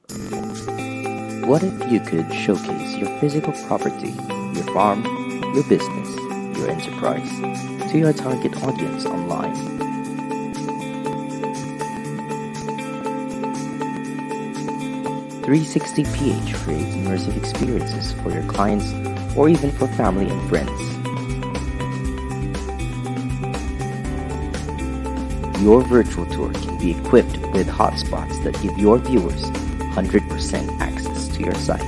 What if you could showcase your physical property, your farm, your business, your enterprise to your target audience online? 360ph creates immersive experiences for your clients or even for family and friends. Your virtual tour can be equipped with hotspots that give your viewers 100% access to your site,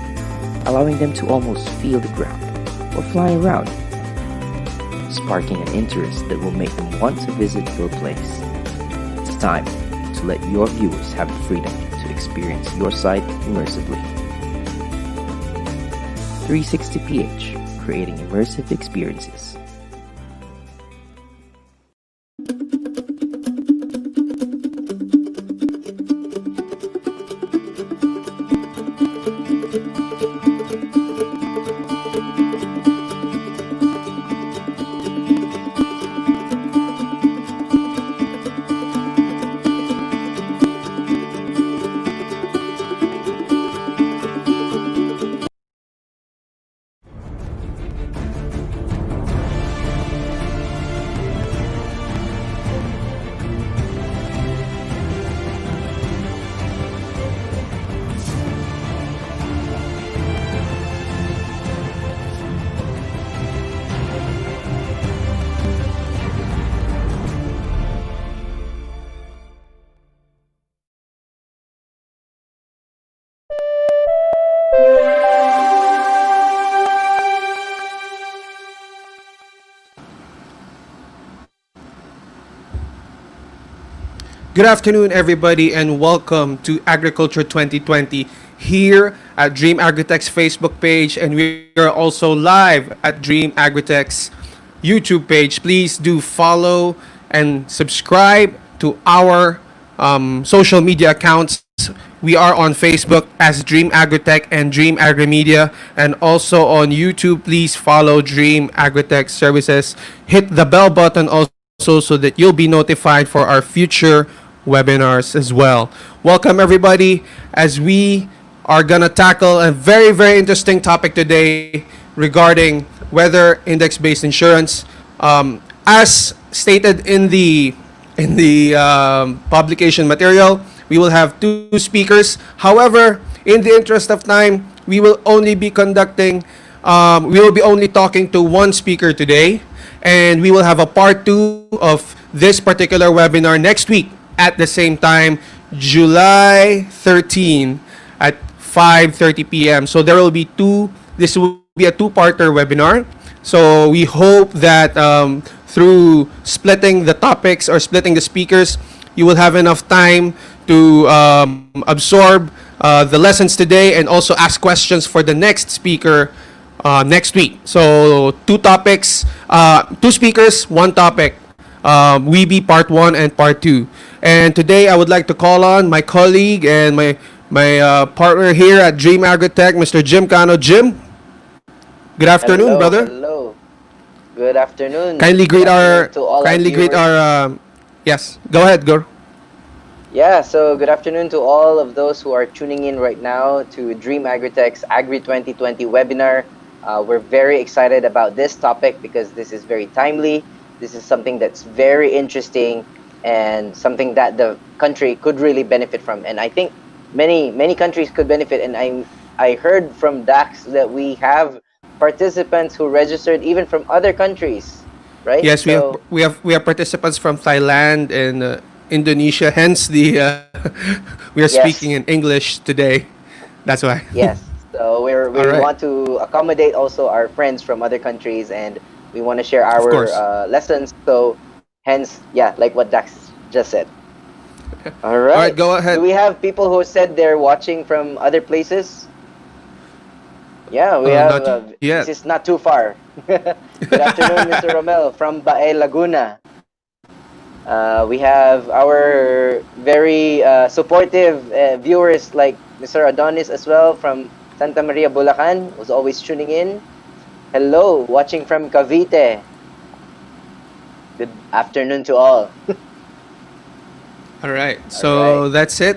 allowing them to almost feel the ground or fly around, sparking an interest that will make them want to visit your place. It's time to let your viewers have the freedom to experience your site immersively. 360ph, creating immersive experiences. Good afternoon, everybody, and welcome to Agriculture 2020 here at Dream Agritech's Facebook page, and we are also live at Dream Agritech's YouTube page. Please do follow and subscribe to our social media accounts. We are on Facebook as Dream Agritech and Dream Agrimedia, and also on YouTube. Please follow Dream Agritech Services. Hit the bell button also so that you'll be notified for our future webinars as well. Welcome everybody as we are gonna tackle a very, very interesting topic today regarding weather index-based insurance. As stated in the publication material, we will have two speakers. However, in the interest of time, we will only be conducting, we will be only talking to one speaker today, and we will have a part 2 of this particular webinar next week at the same time, July 13 at 5:30 p.m. So there will be this will be a two-parter webinar. So we hope that through splitting the topics or splitting the speakers, you will have enough time to absorb the lessons today and also ask questions for the next speaker next week. So two topics, two speakers, one topic. WIBI Part 1 and Part 2. And today I would like to call on my colleague and my partner here at Dream Agritech, Mr. Jim Cano. Jim, good afternoon, Hello, brother. hello. Good afternoon. Kindly greet Good our afternoon to all kindly greet viewers. our yes. Go ahead, go. Yeah, so good afternoon to all of those who are tuning in right now to Dream Agritech's Agri 2020 webinar. We're very excited about this topic because this is very timely. This is something that's very interesting and something that the country could really benefit from. And I think many countries could benefit. And I heard from Dax that we have participants who registered even from other countries, right? Yes, we have participants from Thailand and Indonesia. Hence the we are speaking in English today. That's why. Yes. So we right. want to accommodate also our friends from other countries, and we want to share our lessons. So hence, yeah, like what Dax just said. All right. All right, go ahead. Do we have people who said they're watching from other places? Yeah, we have. Not yet. This is not too far. Good afternoon, Mr. Romel from Bae, Laguna. We have our very supportive viewers like Mr. Adonis as well from Santa Maria, Bulacan, who's always tuning in. Hello, watching from Cavite. Good afternoon to all. All right. So that's it.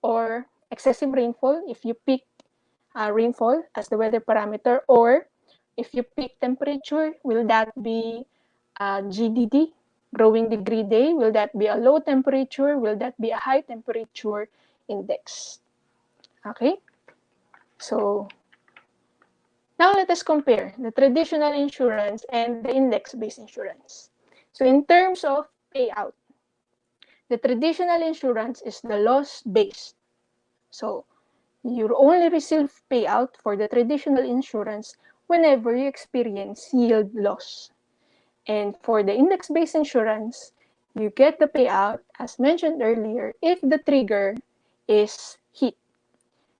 or excessive rainfall if you pick rainfall as the weather parameter, or if you pick temperature, will that be GDD, growing degree day? Will that be a low temperature? Will that be a high temperature index? Okay, so now let us compare the traditional insurance and the index-based insurance. So in terms of payout, the traditional insurance is the loss-based. So you only receive payout for the traditional insurance whenever you experience yield loss. And for the index-based insurance, you get the payout, as mentioned earlier, if the trigger is hit.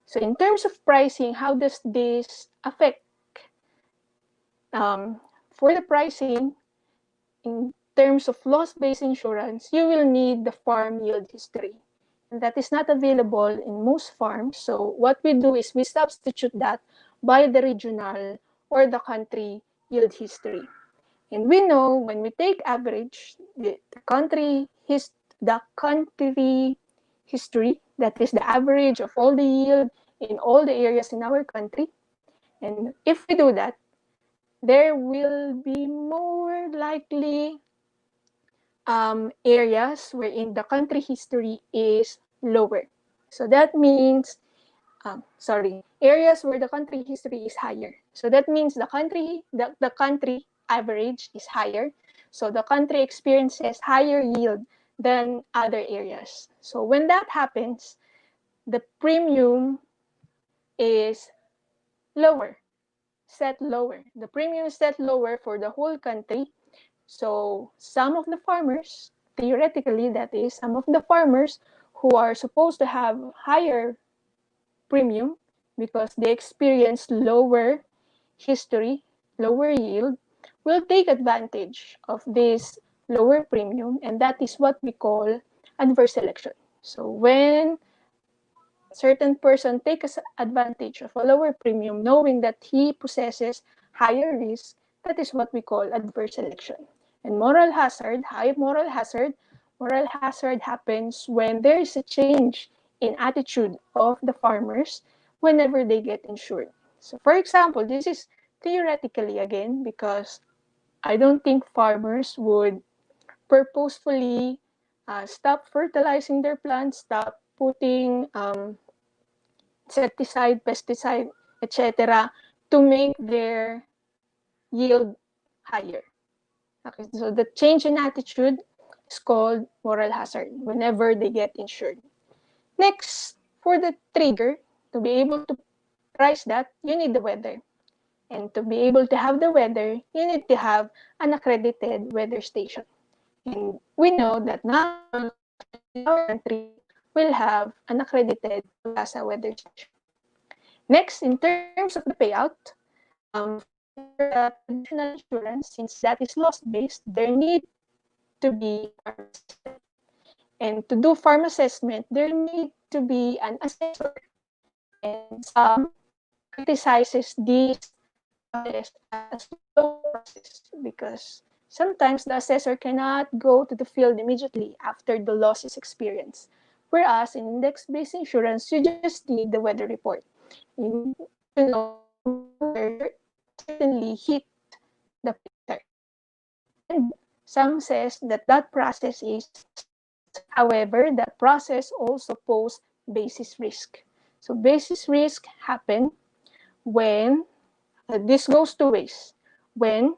So in terms of pricing, how does this affect? For the pricing, in terms of loss-based insurance, you will need the farm yield history. And that is not available in most farms. So what we do is we substitute that by the regional or the country yield history. And we know when we take average, the country history, that is the average of all the yield in all the areas in our country. And if we do that, there will be more likely areas wherein the country history is lower. So that means, areas where the country history is higher. So that means the country average is higher. So the country experiences higher yield than other areas. So when that happens, the premium is lower, set lower. The premium is set lower for the whole country. So some of the farmers, theoretically that is, some of the farmers who are supposed to have higher premium because they experience lower history, lower yield, will take advantage of this lower premium, and that is what we call adverse selection. So when certain person takes advantage of a lower premium knowing that he possesses higher risk, that is what we call adverse selection. And high moral hazard happens when there is a change in attitude of the farmers whenever they get insured. So for example, this is theoretically again, because I don't think farmers would purposefully stop fertilizing their plants, stop putting insecticide, pesticide, etc., to make their yield higher. Okay, so the change in attitude is called moral hazard whenever they get insured. Next, for the trigger, to be able to price that, you need the weather. And to be able to have the weather, you need to have an accredited weather station. And we know that not all locations in our country will have an accredited Pagasa weather station. Next, in terms of the payout, for the traditional insurance, since that is loss-based, there need to be farm assessment. And to do farm assessment, there need to be an assessor. And some criticizes this process as a slow process because sometimes the assessor cannot go to the field immediately after the loss is experienced. Whereas in index-based insurance, you just need the weather report. You need to know the weather certainly hit the picture. And some says that that process is fast. However, that process also poses basis risk. So basis risk happen when this goes two ways. When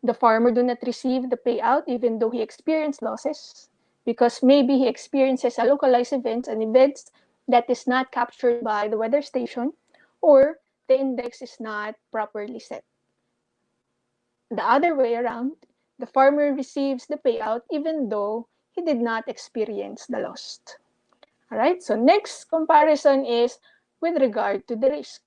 the farmer do not receive the payout even though he experienced losses, because maybe he experiences a localized event, an event that is not captured by the weather station, or the index is not properly set. The other way around, the farmer receives the payout even though he did not experience the loss. All right, so next comparison is with regard to the risk.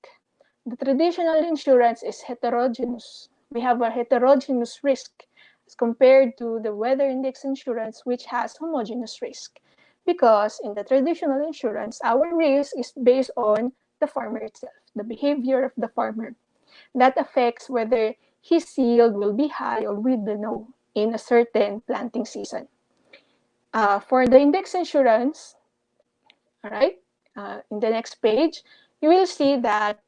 The traditional insurance is heterogeneous. We have a heterogeneous risk as compared to the weather index insurance, which has homogeneous risk. Because in the traditional insurance, our risk is based on the farmer itself, the behavior of the farmer. That affects whether his yield will be high or will be low in a certain planting season. For the index insurance, All right. In the next page, you will see that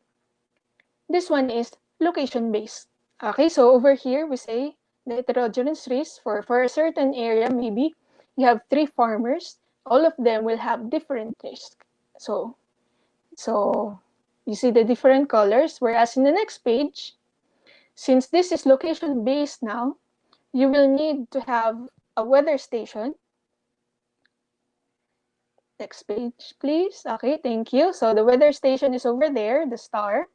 this one is location-based. Okay, so over here we say the heterogeneous risk for a certain area, maybe you have 3 farmers, all of them will have different risk. So you see the different colors, whereas in the next page, since this is location-based now, you will need to have a weather station. Next page, please. Okay, thank you. So the weather station is over there, the star.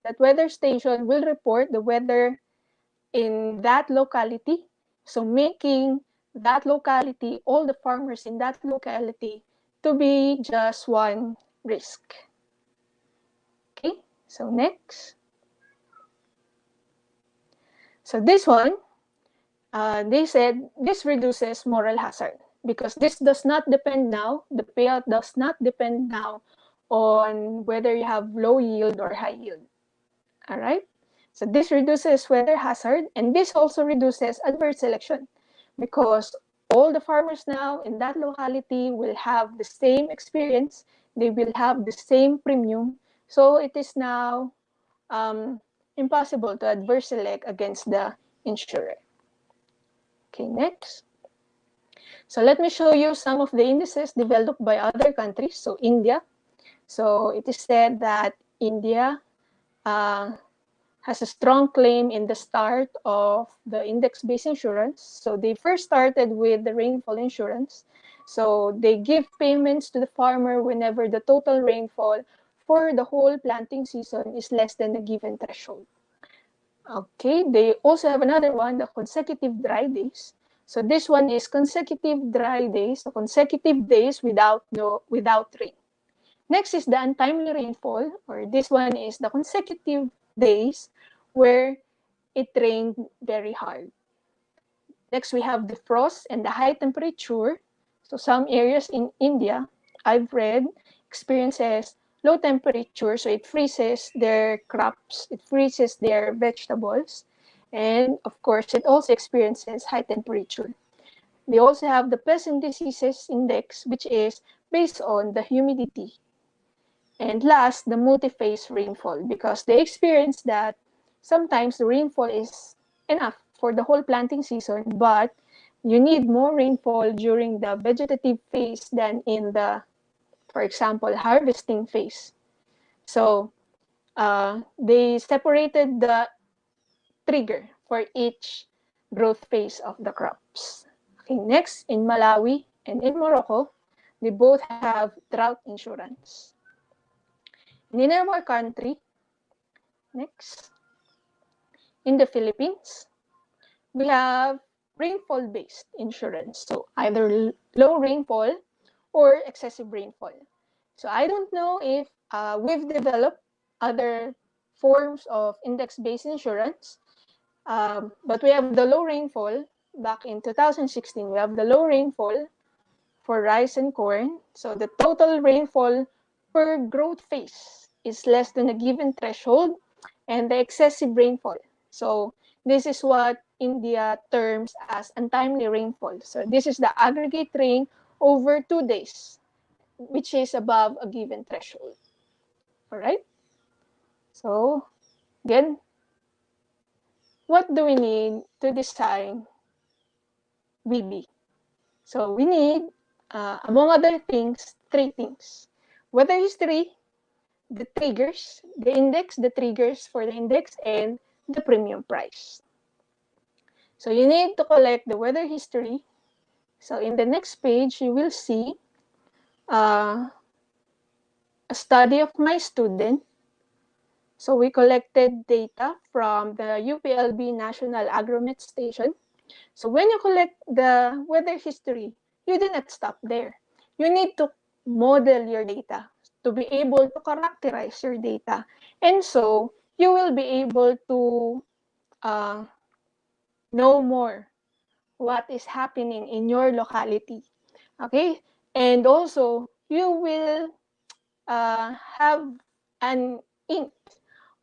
That weather station will report the weather in that locality. So making that locality, all the farmers in that locality, to be just one risk. Okay, so next. So this one, they said this reduces moral hazard because this does not depend now, the payout does not depend now on whether you have low yield or high yield. All right. So this reduces weather hazard, and this also reduces adverse selection because all the farmers now in that locality will have the same experience, they will have the same premium. So it is now impossible to adverse select against the insurer. Okay, next. So let me show you some of the indices developed by other countries. So India. So it is said that India has a strong claim in the start of the index-based insurance. So they first started with the rainfall insurance. So they give payments to the farmer whenever the total rainfall for the whole planting season is less than a given threshold. Okay, they also have another one, the consecutive dry days. So this one is consecutive dry days, so consecutive days without rain. Next is the untimely rainfall, or this one is the consecutive days where it rained very hard. Next, we have the frost and the high temperature. So some areas in India, I've read, experiences low temperature, so it freezes their crops, it freezes their vegetables. And of course, it also experiences high temperature. They also have the pest and diseases index, which is based on the humidity. And last, the multi-phase rainfall, because they experience that sometimes the rainfall is enough for the whole planting season, but you need more rainfall during the vegetative phase than in the, for example, harvesting phase. So they separated the trigger for each growth phase of the crops. Okay, next, in Malawi and in Morocco, they both have drought insurance. In our country, next, in the Philippines, we have rainfall-based insurance. So either low rainfall or excessive rainfall. So I don't know if we've developed other forms of index-based insurance, but we have the low rainfall back in 2016. We have the low rainfall for rice and corn. So the total rainfall per growth phase is less than a given threshold, and the excessive rainfall. So this is what India terms as untimely rainfall. So this is the aggregate rain over 2 days, which is above a given threshold. All right. So again, what do we need to design WIBI? So we need, among other things, 3 things. Weather history, the triggers, the index, the triggers for the index, and the premium price. So you need to collect the weather history. So in the next page, you will see a study of my student. So we collected data from the UPLB National Agromet Station. So when you collect the weather history, you did not stop there. You need to model your data to be able to characterize your data. And so you will be able to know more what is happening in your locality. Okay? And also, you will have an hint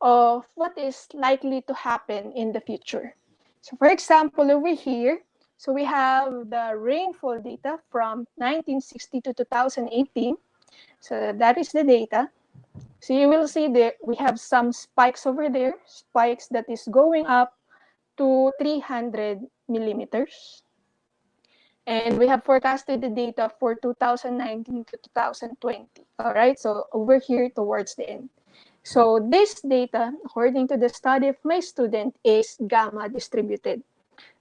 of what is likely to happen in the future. So for example, over here, so we have the rainfall data from 1960 to 2018. So that is the data. So you will see that we have some spikes over there, spikes that is going up to 300 millimeters. And we have forecasted the data for 2019 to 2020. All right, so over here towards the end. So this data, according to the study of my student, is gamma distributed.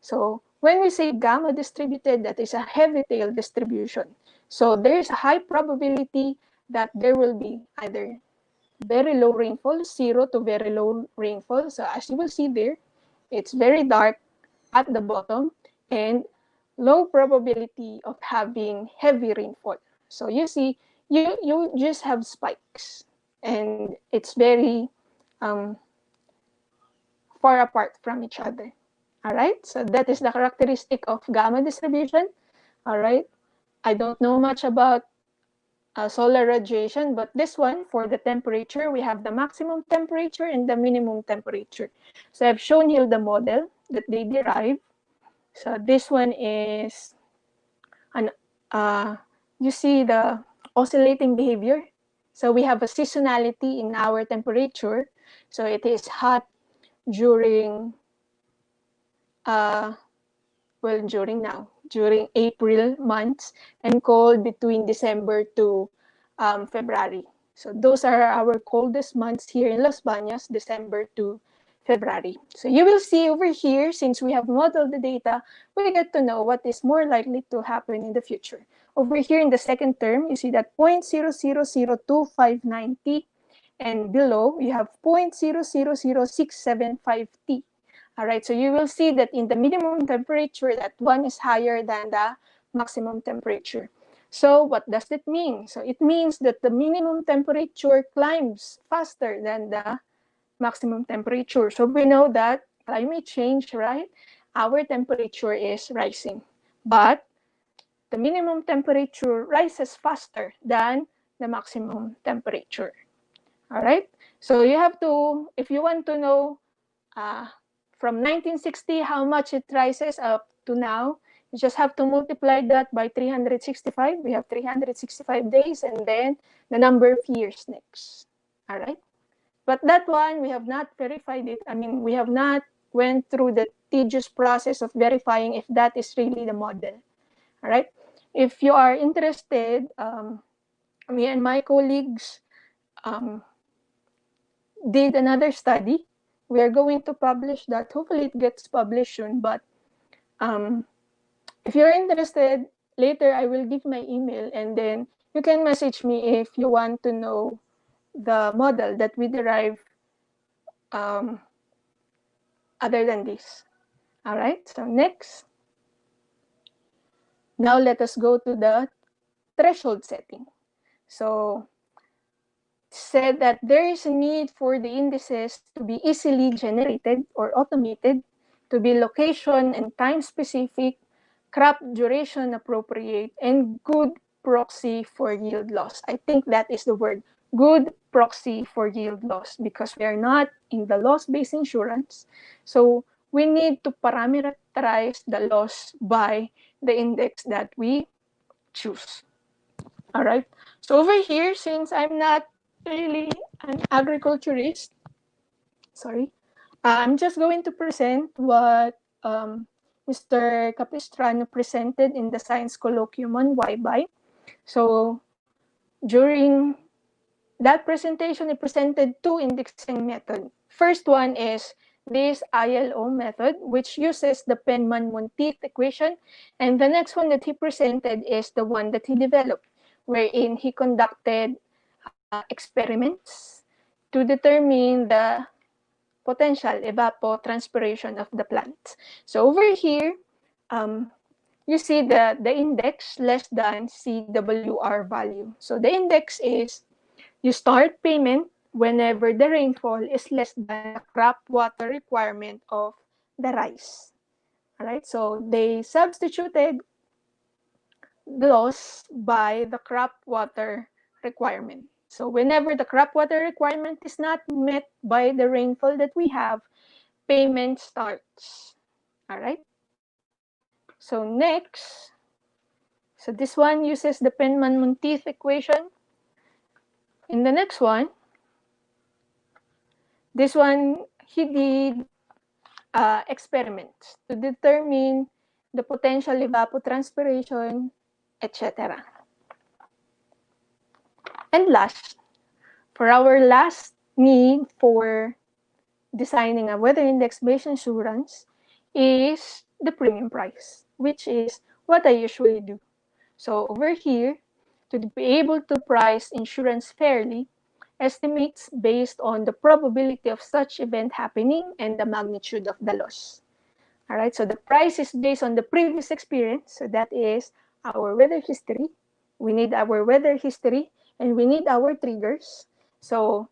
So when we say gamma distributed, that is a heavy tail distribution. So there is a high probability that there will be either very low rainfall, 0 to very low rainfall. So as you will see there, it's very dark at the bottom and low probability of having heavy rainfall. So you see, you just have spikes and it's very um, far apart from each other. All right, so that is the characteristic of gamma distribution. All right, I don't know much about solar radiation, but this one for the temperature, we have the maximum temperature and the minimum temperature. So I've shown you the model that they derive. So this one is an you see the oscillating behavior. So we have a seasonality in our temperature. So it is hot during during April months and cold between December to February. So those are our coldest months here in Las Bañas, December to February. So you will see over here, since we have modeled the data, we get to know what is more likely to happen in the future. Over here in the second term, you see that 0.000259T, and below you have 0.000675T. All right, so you will see that in the minimum temperature, that one is higher than the maximum temperature. So what does that mean? So it means that the minimum temperature climbs faster than the maximum temperature. So we know that climate change, right? Our temperature is rising, but the minimum temperature rises faster than the maximum temperature. All right, so you have to, if you want to know from 1960 how much it rises up to now, you just have to multiply that by 365. We have 365 days and then the number of years next. All right, but that one we have not verified it. I mean, we have not went through the tedious process of verifying if that is really the model. All right, if you are interested, me and my colleagues did another study. We are going to publish that. Hopefully it gets published soon, but if you're interested, later I will give my email and then you can message me if you want to know the model that we derive other than this. All right, so next. Now let us go to the threshold setting. So said that there is a need for the indices to be easily generated or automated, to be location and time specific, crop duration appropriate, and good proxy for yield loss. I think that is the word, good proxy for yield loss, because we are not in the loss-based insurance. So we need to parameterize the loss by the index that we choose. All right. So over here, since I'm not really an agriculturist, sorry, I'm just going to present what Mr. Capistrano presented in the science colloquium on WIBI. So during that presentation, he presented two indexing methods. First one is this ILO method, which uses the Penman-Monteith equation. And the next one that he presented is the one that he developed, wherein he conducted experiments to determine the potential evapotranspiration of the plant. So over here, you see the index less than CWR value. So the index is you start payment whenever the rainfall is less than the crop water requirement of the rice. All right, so they substituted the loss by the crop water requirement. So whenever the crop water requirement is not met by the rainfall that we have, payment starts. All right. So next, so this one uses the Penman-Monteith equation. in the next one, this one, he did experiments to determine the potential evapotranspiration, etc. And last, for our last need for designing a weather index-based insurance is the premium price, which is what I usually do. So over here, to be able to price insurance fairly, estimates based on the probability of such event happening and the magnitude of the loss. All right, so the price is based on the previous experience. So that is our weather history. We need our weather history and we need our triggers. So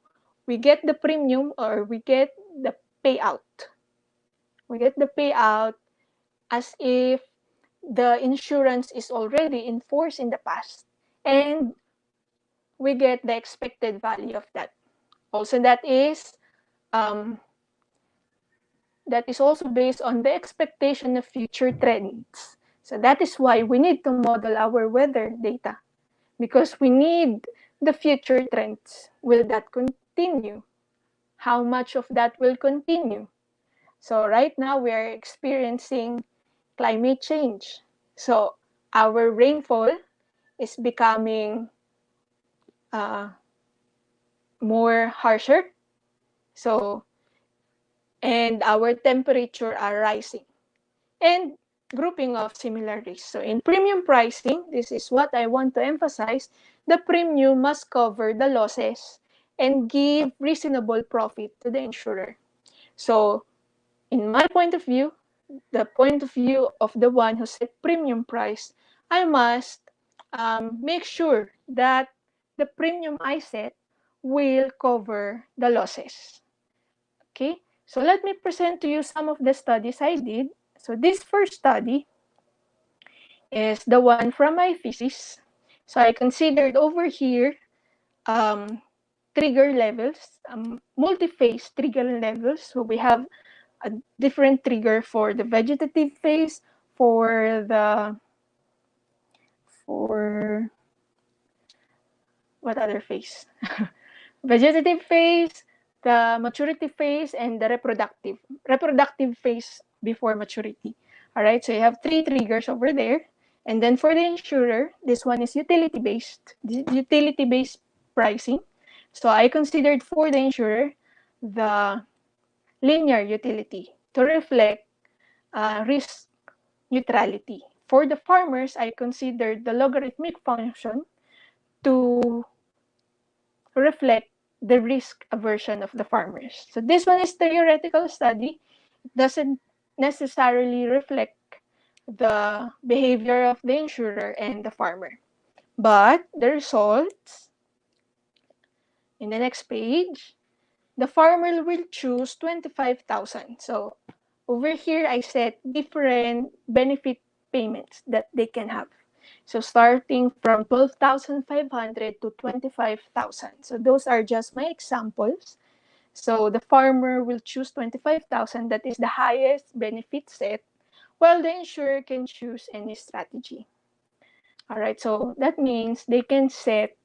we get the premium or we get the payout. We get the payout as if the insurance is already in force in the past. And we get the expected value of that. Also, that is also based on the expectation of future trends. So that is why we need to model our weather data, because we need the future trends. Will that continue? How much of that will continue? So right now we are experiencing climate change. So our rainfall is becoming more harsher. So, and our temperature are rising. And grouping of similar risks. So in premium pricing, this is what I want to emphasize, the premium must cover the losses and give reasonable profit to the insurer. So in my point of view, the point of view of the one who set premium price, I must make sure that the premium I set will cover the losses. Okay, so let me present to you some of the studies I did. So this first study is the one from my thesis. So I considered over here trigger levels, multi-phase trigger levels. So we have a different trigger for the vegetative phase, for what other phase? Vegetative phase, the maturity phase, and the reproductive phase before maturity. All right, so you have 3 triggers over there. And then for the insurer, this one is utility-based pricing. So I considered for the insurer the linear utility to reflect risk neutrality. For the farmers, I considered the logarithmic function to reflect the risk aversion of the farmers. So this one is theoretical study. It doesn't necessarily reflect the behavior of the insurer and the farmer. But the results, in the next page, the farmer will choose 25,000. So over here, I set different benefit payments that they can have. So starting from 12,500 to 25,000. So those are just my examples. So the farmer will choose 25,000, that is the highest benefit set, while the insurer can choose any strategy. All right, so that means they can set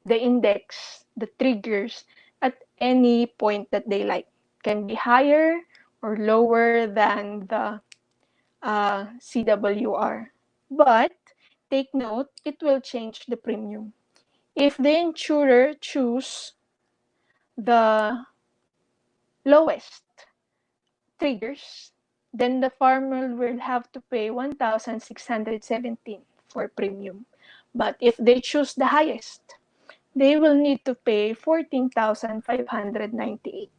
the index, the triggers, at any point that they like. Can be higher or lower than the CWR. But take note, it will change the premium. If the insurer choose the lowest triggers, then the farmer will have to pay 1,617 for premium. But if they choose the highest, they will need to pay 14,598.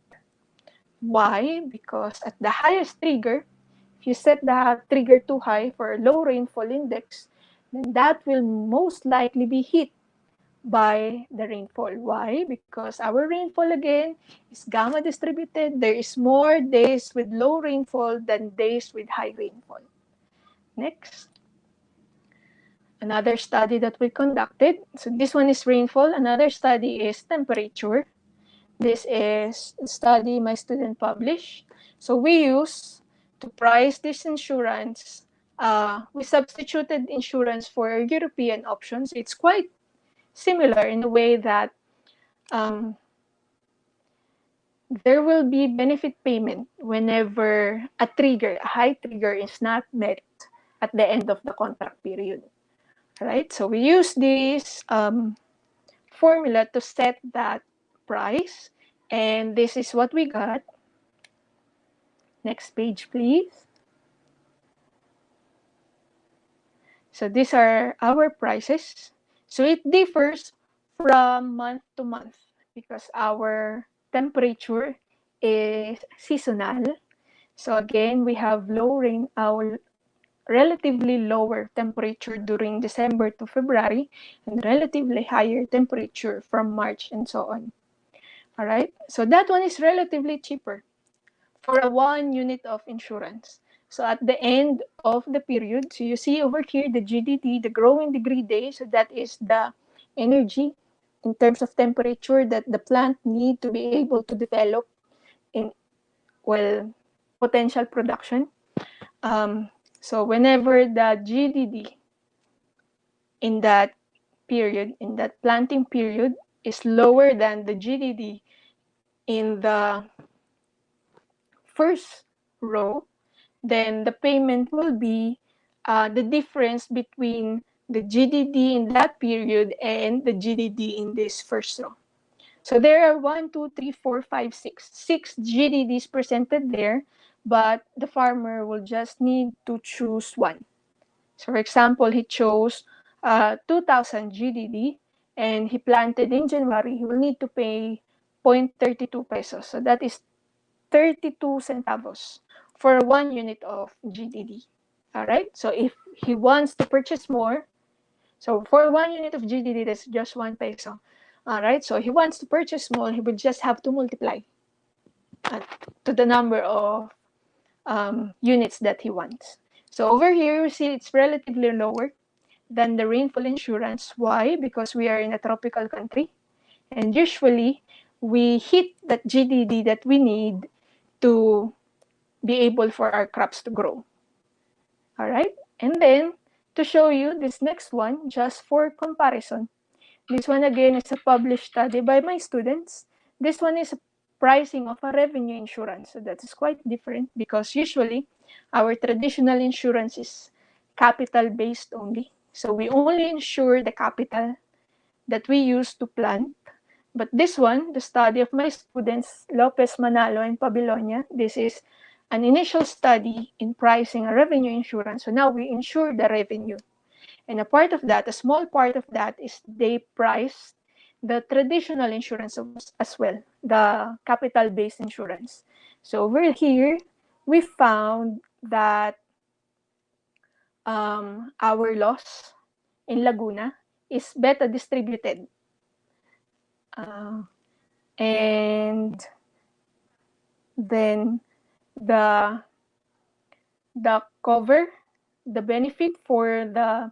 Why? Because at the highest trigger, if you set the trigger too high for a low rainfall index, then that will most likely be hit by the rainfall. Why? Because our rainfall again is gamma distributed. There is more days with low rainfall than days with high rainfall. Next. Another study that we conducted. So this one is rainfall. Another study is temperature. This is a study my student published. So we use to price this insurance. We substituted insurance for European options. It's quite similar in the way that um, there will be benefit payment whenever a high trigger is not met at the end of the contract period. Right? So we use this formula to set that price, and this is what we got. Next page, please. So these are our prices. So it differs from month to month because our temperature is seasonal. So again, we have lowering our relatively lower temperature during December to February and relatively higher temperature from March and so on. All right, so that one is relatively cheaper for a 1 unit of insurance. So at the end of the period, so you see over here the GDT, the growing degree days, so that is the energy in terms of temperature that the plant need to be able to develop in, well, potential production. So whenever the GDD in that period, in that planting period, is lower than the GDD in the first row, then the payment will be the difference between the GDD in that period and the GDD in this first row. So there are 1, 2, 3, 4, 5, 6. 6 GDDs presented there, but the farmer will just need to choose one. So for example, he chose 2,000 GDD and he planted in January, he will need to pay 0.32 pesos. So that is 32 centavos for 1 unit of GDD. All right. So if he wants to purchase more, so for 1 unit of GDD, that's just 1 peso. All right. So he wants to purchase more, he will just have to multiply uh, to the number of units that he wants. So over here, you see it's relatively lower than the rainfall insurance. Why? Because we are in a tropical country. And usually, we hit that GDD that we need to be able for our crops to grow. All right. And then to show you this next one, just for comparison, this one again is a published study by my students. This one is a pricing of a revenue insurance. So that is quite different because usually our traditional insurance is capital based only. So we only insure the capital that we use to plant. But this one, the study of my students, Lopez Manalo and Pabilonia, this is an initial study in pricing a revenue insurance. So now we insure the revenue. And a part of that, a small part of that, is they price the traditional insurance as well, the capital-based insurance. So over here, we found that our loss in Laguna is better distributed. And then the cover, the benefit for the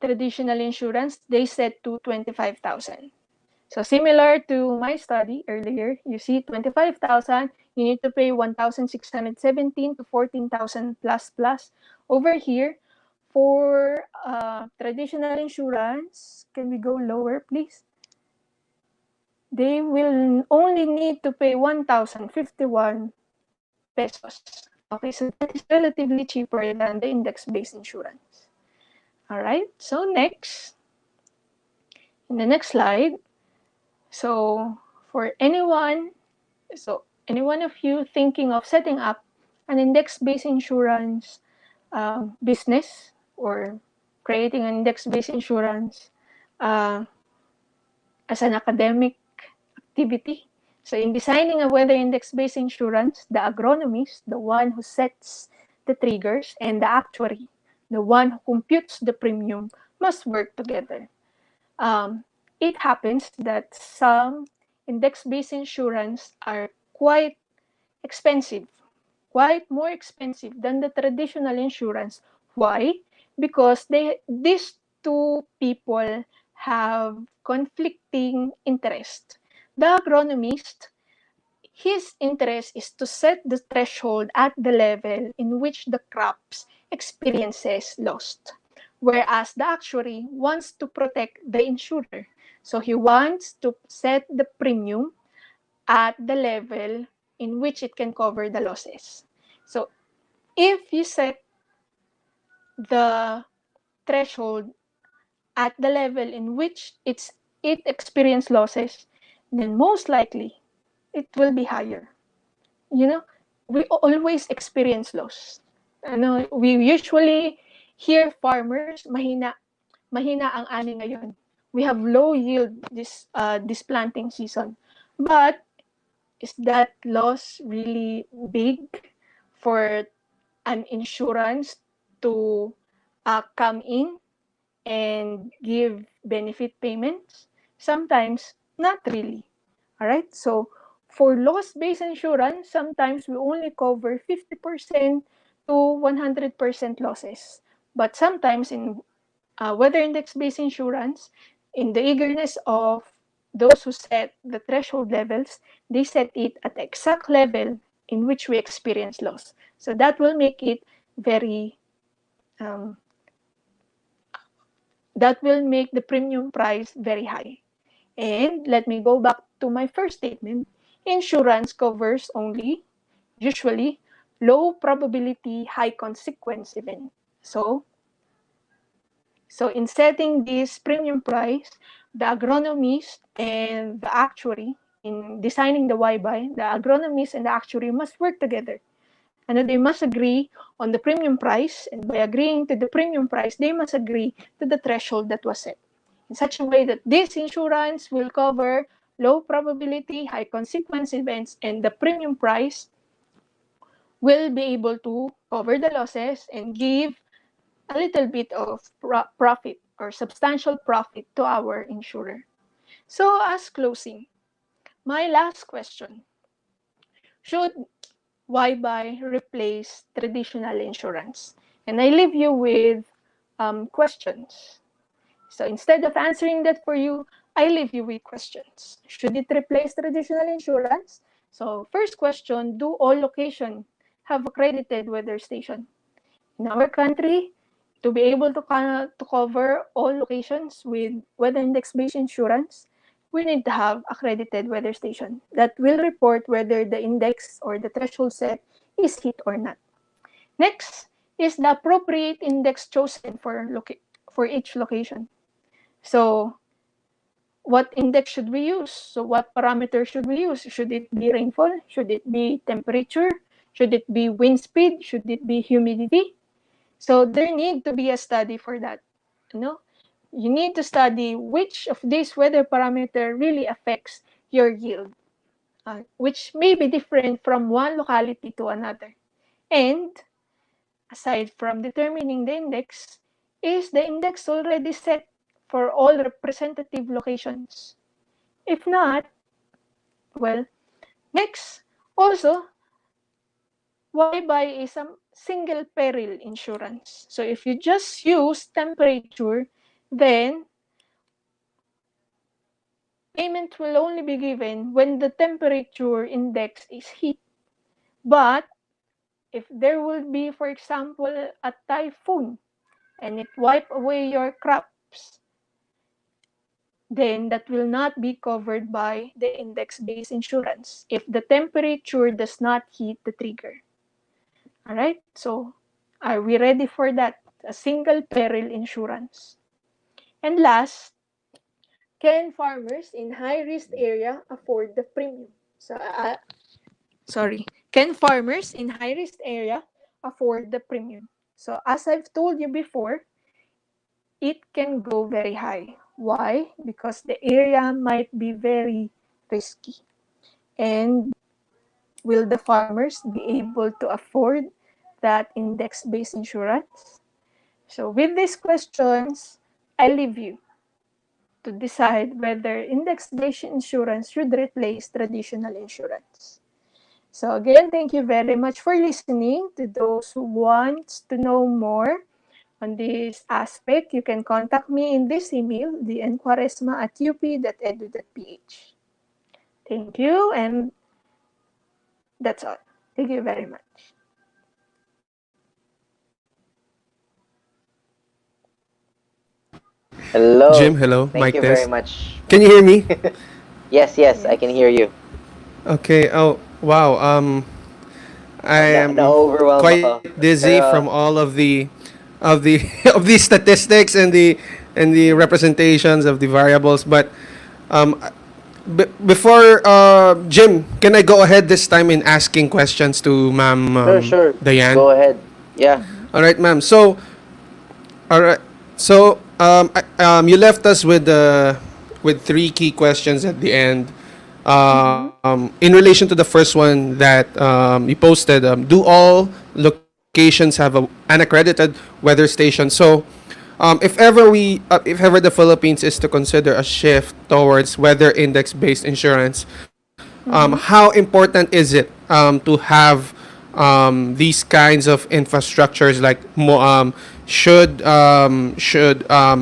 traditional insurance, they set to 25,000. So similar to my study earlier, you see 25,000, you need to pay 1,617 to 14,000 plus plus. Over here, for traditional insurance, can we go lower, please? They will only need to pay 1,051 pesos. Okay, so that is relatively cheaper than the index-based insurance. All right, so next, in the next slide, so for anyone of you thinking of setting up an index-based insurance business or creating an index-based insurance as an academic activity. So in designing a weather index-based insurance, the agronomist, the one who sets the triggers, and the actuary, the one who computes the premium, must work together. It happens that some index-based insurance are quite expensive, quite more expensive than the traditional insurance. Why? Because these two people have conflicting interest. The agronomist, his interest is to set the threshold at the level in which the crops experiences loss, whereas the actuary wants to protect the insurer. So he wants to set the premium at the level in which it can cover the losses. So if you set the threshold at the level in which it experienced losses, then most likely it will be higher. You know, we always experience loss. We usually hear farmers, mahina ang ani ngayon. We have low yield this planting season. But is that loss really big for an insurance to come in and give benefit payments? Sometimes, not really. All right? So, for loss-based insurance, sometimes we only cover 50% to 100% losses. But sometimes in weather index-based insurance, in the eagerness of those who set the threshold levels, they set it at the exact level in which we experience loss. So that will make it very um, that will make the premium price very high. And let me go back to my first statement. Insurance covers only, usually, low probability, high consequence event. So in setting this premium price, the agronomist and the actuary, in designing the WIBI, the agronomist and the actuary must work together. And they must agree on the premium price, and by agreeing to the premium price, they must agree to the threshold that was set in such a way that this insurance will cover low probability, high consequence events, and the premium price will be able to cover the losses and give a little bit of profit or substantial profit to our insurer. So, as closing, my last question: should WIBI replace traditional insurance? And I leave you with questions. So instead of answering that for you, I leave you with questions. Should it replace traditional insurance? So first question, do all locations have accredited weather station? In our country, to be able to cover all locations with weather index-based insurance, we need to have accredited weather station that will report whether the index or the threshold set is hit or not. Next is the appropriate index chosen for each location. So what index should we use? So what parameter should we use? Should it be rainfall? Should it be temperature? Should it be wind speed? Should it be humidity? So there need to be a study for that. You need to study which of these weather parameter really affects your yield, which may be different from one locality to another. And aside from determining the index, is the index already set for all representative locations? If not, well, next, also, WIBI is a single peril insurance. So if you just use temperature, then payment will only be given when the temperature index is hit. But if there will be, for example, a typhoon and it wipe away your crops, then that will not be covered by the index-based insurance if the temperature does not hit the trigger. All right, so are we ready for that? A single peril insurance. And last, can farmers in high-risk area afford the premium? Can farmers in high-risk area afford the premium? So as I've told you before, it can go very high. Why? Because the area might be very risky. And will the farmers be able to afford that index-based insurance? So with these questions, I leave you to decide whether index-based insurance should replace traditional insurance. So again, thank you very much for listening. To those who want to know more on this aspect, you can contact me in this email, dnquaresma@up.edu.ph. Thank you, and that's all. Thank you very much. Hello. Jim, hello. Thank Mic you very test. much. Can you hear me? Yes, yes, I can Yes. hear you. Okay. Oh, wow. I Na am overwhelm quite ako. dizzy from Pero all of the of the statistics and the representations of the variables. But um, before Jim, can I go ahead this time in asking questions to Ma'am sure, sure. Diane? Go ahead. Yeah. Mm-hmm. All right, ma'am. So, all right. So, you left us with three key questions at the end. Mm-hmm. In relation to the first one that you posted, do all locations have an accredited weather station? So, if ever the Philippines is to consider a shift towards weather index based insurance, Mm-hmm. how important is it to have these kinds of infrastructures like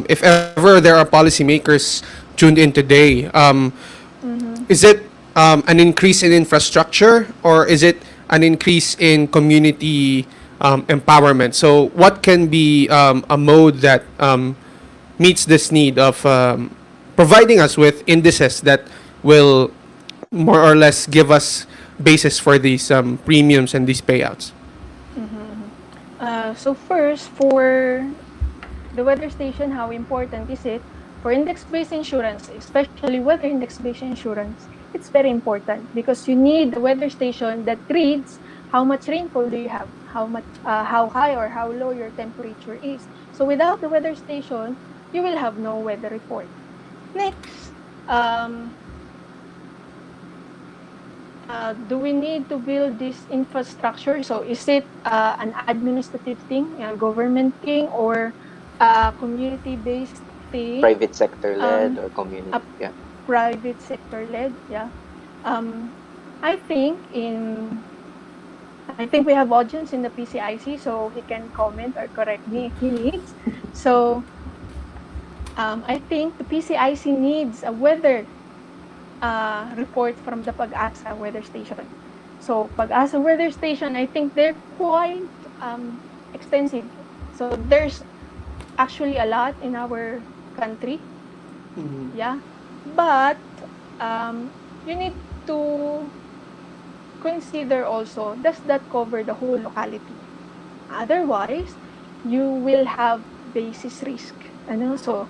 if ever there are policymakers tuned in today, Mm-hmm. is it an increase in infrastructure or is it an increase in community empowerment? So what can be a mode that meets this need of providing us with indices that will more or less give us basis for these premiums and these payouts? Mm-hmm. So first, for the weather station, how important is it? For index-based insurance, especially weather index-based insurance, it's very important because you need the weather station that reads how much rainfall do you have, how high or how low your temperature is. So without the weather station, you will have no weather report. Next, um, do we need to build this infrastructure? So is it an administrative thing, a government thing, or a community-based thing, Private sector led or community. a Yeah. private sector led? Yeah. Um, I think in I think we have audience in the PCIC, so he can comment or correct me if he needs. So I think the PCIC needs a weather report from the Pag-asa weather station. So Pag-asa weather station, I think they're quite extensive. So there's actually a lot in our country, yeah. But you need to consider also, does that cover the whole locality? Otherwise, you will have basis risk. And also,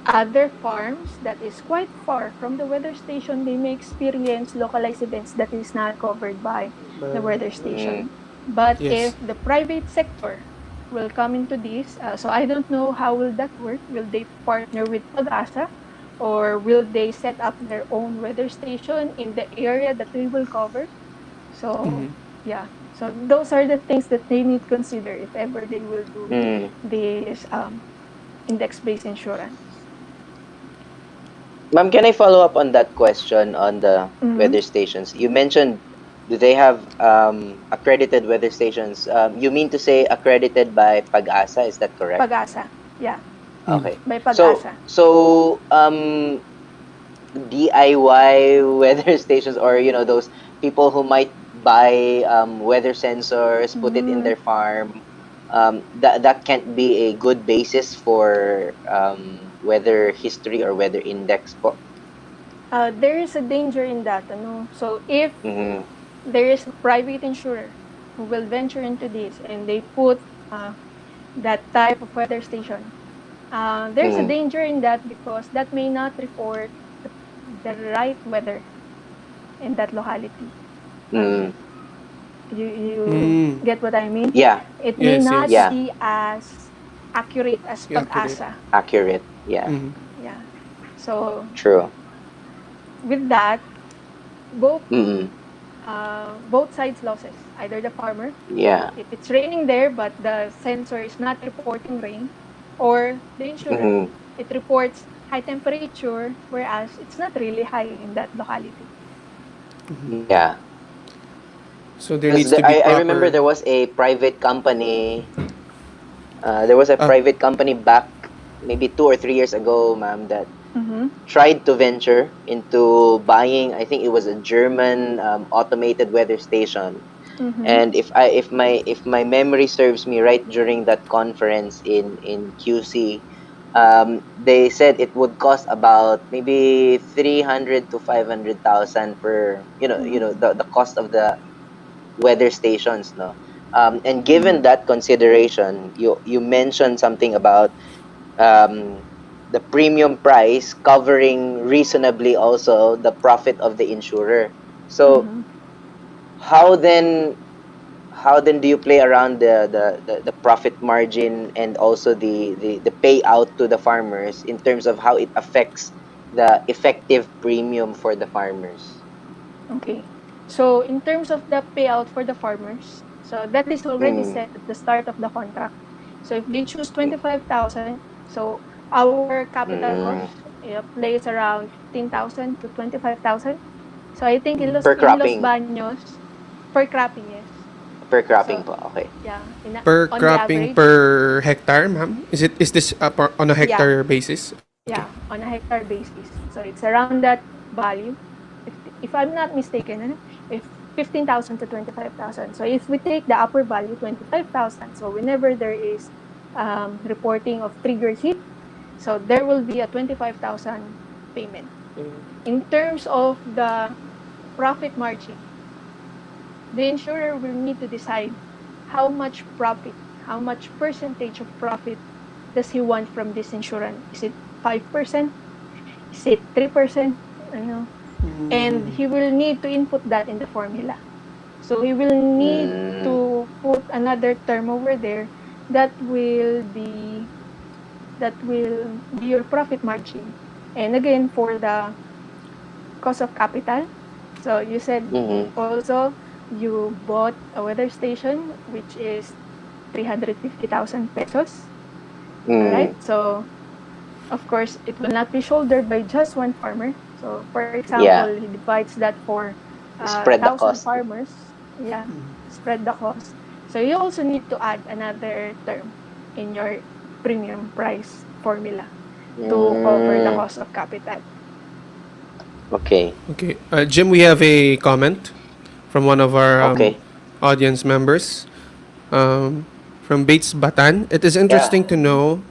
other farms that is quite far from the weather station, they may experience localized events that is not covered by the weather Mm. station. But Yes. if the private sector will come into this, so I don't know how will that work. Will they partner with Pag-asa, or will they set up their own weather station in the area that they will cover? So yeah, so those are the things that they need to consider if ever they will do Mm. this index-based insurance. Ma'am, can I follow up on that question on the Mm-hmm. weather stations? You mentioned, do they have accredited weather stations? You mean to say accredited by Pag-asa? Is that correct? Pag-asa, yeah, Okay. by So Pag-asa. so DIY weather stations, or those people who might buy weather sensors, put it in Mm-hmm. their farm, that can't be a good basis for weather history or weather index po. There is a danger in that, ano? So if Mm-hmm. there is a private insurer who will venture into this and they put that type of weather station, there's a Mm-hmm. danger in that because that may not report the right weather in that locality. Mm-hmm. You Mm. get what I mean? Yeah, It may Yes, not yes. yeah, be as accurate as Yeah, accurate. Pag-asa. accurate. Yeah, Mm. Yeah. So true. with that, both Mm-hmm. both sides losses. Either the farmer, Yeah. if it's raining there but the sensor is not reporting rain, or the insurer, Mm-hmm. it reports high temperature whereas it's not really high in that locality. Yeah. So there Because needs to be I remember proper. there was a private company. There was a Uh, private company back maybe 2 or 3 years ago, ma'am, that Mm-hmm. tried to venture into buying. I think it was a German automated weather station. Mm-hmm. And if my memory serves me right, during that conference in QC, they said it would cost about maybe 300 to 500,000 per, the cost of the weather stations, no. And given that consideration, you mentioned something about the premium price covering reasonably also the profit of the insurer. So Mm-hmm. how then how then do you play around the profit margin and also the payout to the farmers in terms of how it affects the effective premium for the farmers? Okay. So in terms of the payout for the farmers, so that is already Mm, set at the start of the contract. So if they choose 25,000, so our capital mm, cost plays around 15,000 to 25,000. So I think per In Los cropping, Baños for cropping, yes. per cropping So po. Okay. yeah, Per on the cropping average, per hectare, ma'am? Is this on a yeah, hectare basis? Okay. yeah, on a hectare basis. So it's around that value. If I'm not mistaken, if 15,000 to 25,000. So if we take the upper value, 25,000, so whenever there is reporting of trigger hit, so there will be a 25,000 payment. In terms of the profit margin, the insurer will need to decide how much profit, how much percentage of profit does he want from this insurance. Is it 5%? Is it 3%? And he will need to input that in the formula. So he will need Mm, to put another term over there that will be your profit margin. And again, for the cost of capital, so you said mm-hmm, also you bought a weather station which is 350,000 pesos. All right. mm, So of course, it will not be shouldered by just one farmer. So, for example, yeah, he divides that for spread the 1,000 cost. farmers. Yeah, spread the cost. So, you also need to add another term in your premium price formula to cover the Mm, cost of capital. okay, Okay. Jim, we have a comment from one of our okay, audience members um, from Bates Batan. It is yeah, interesting to know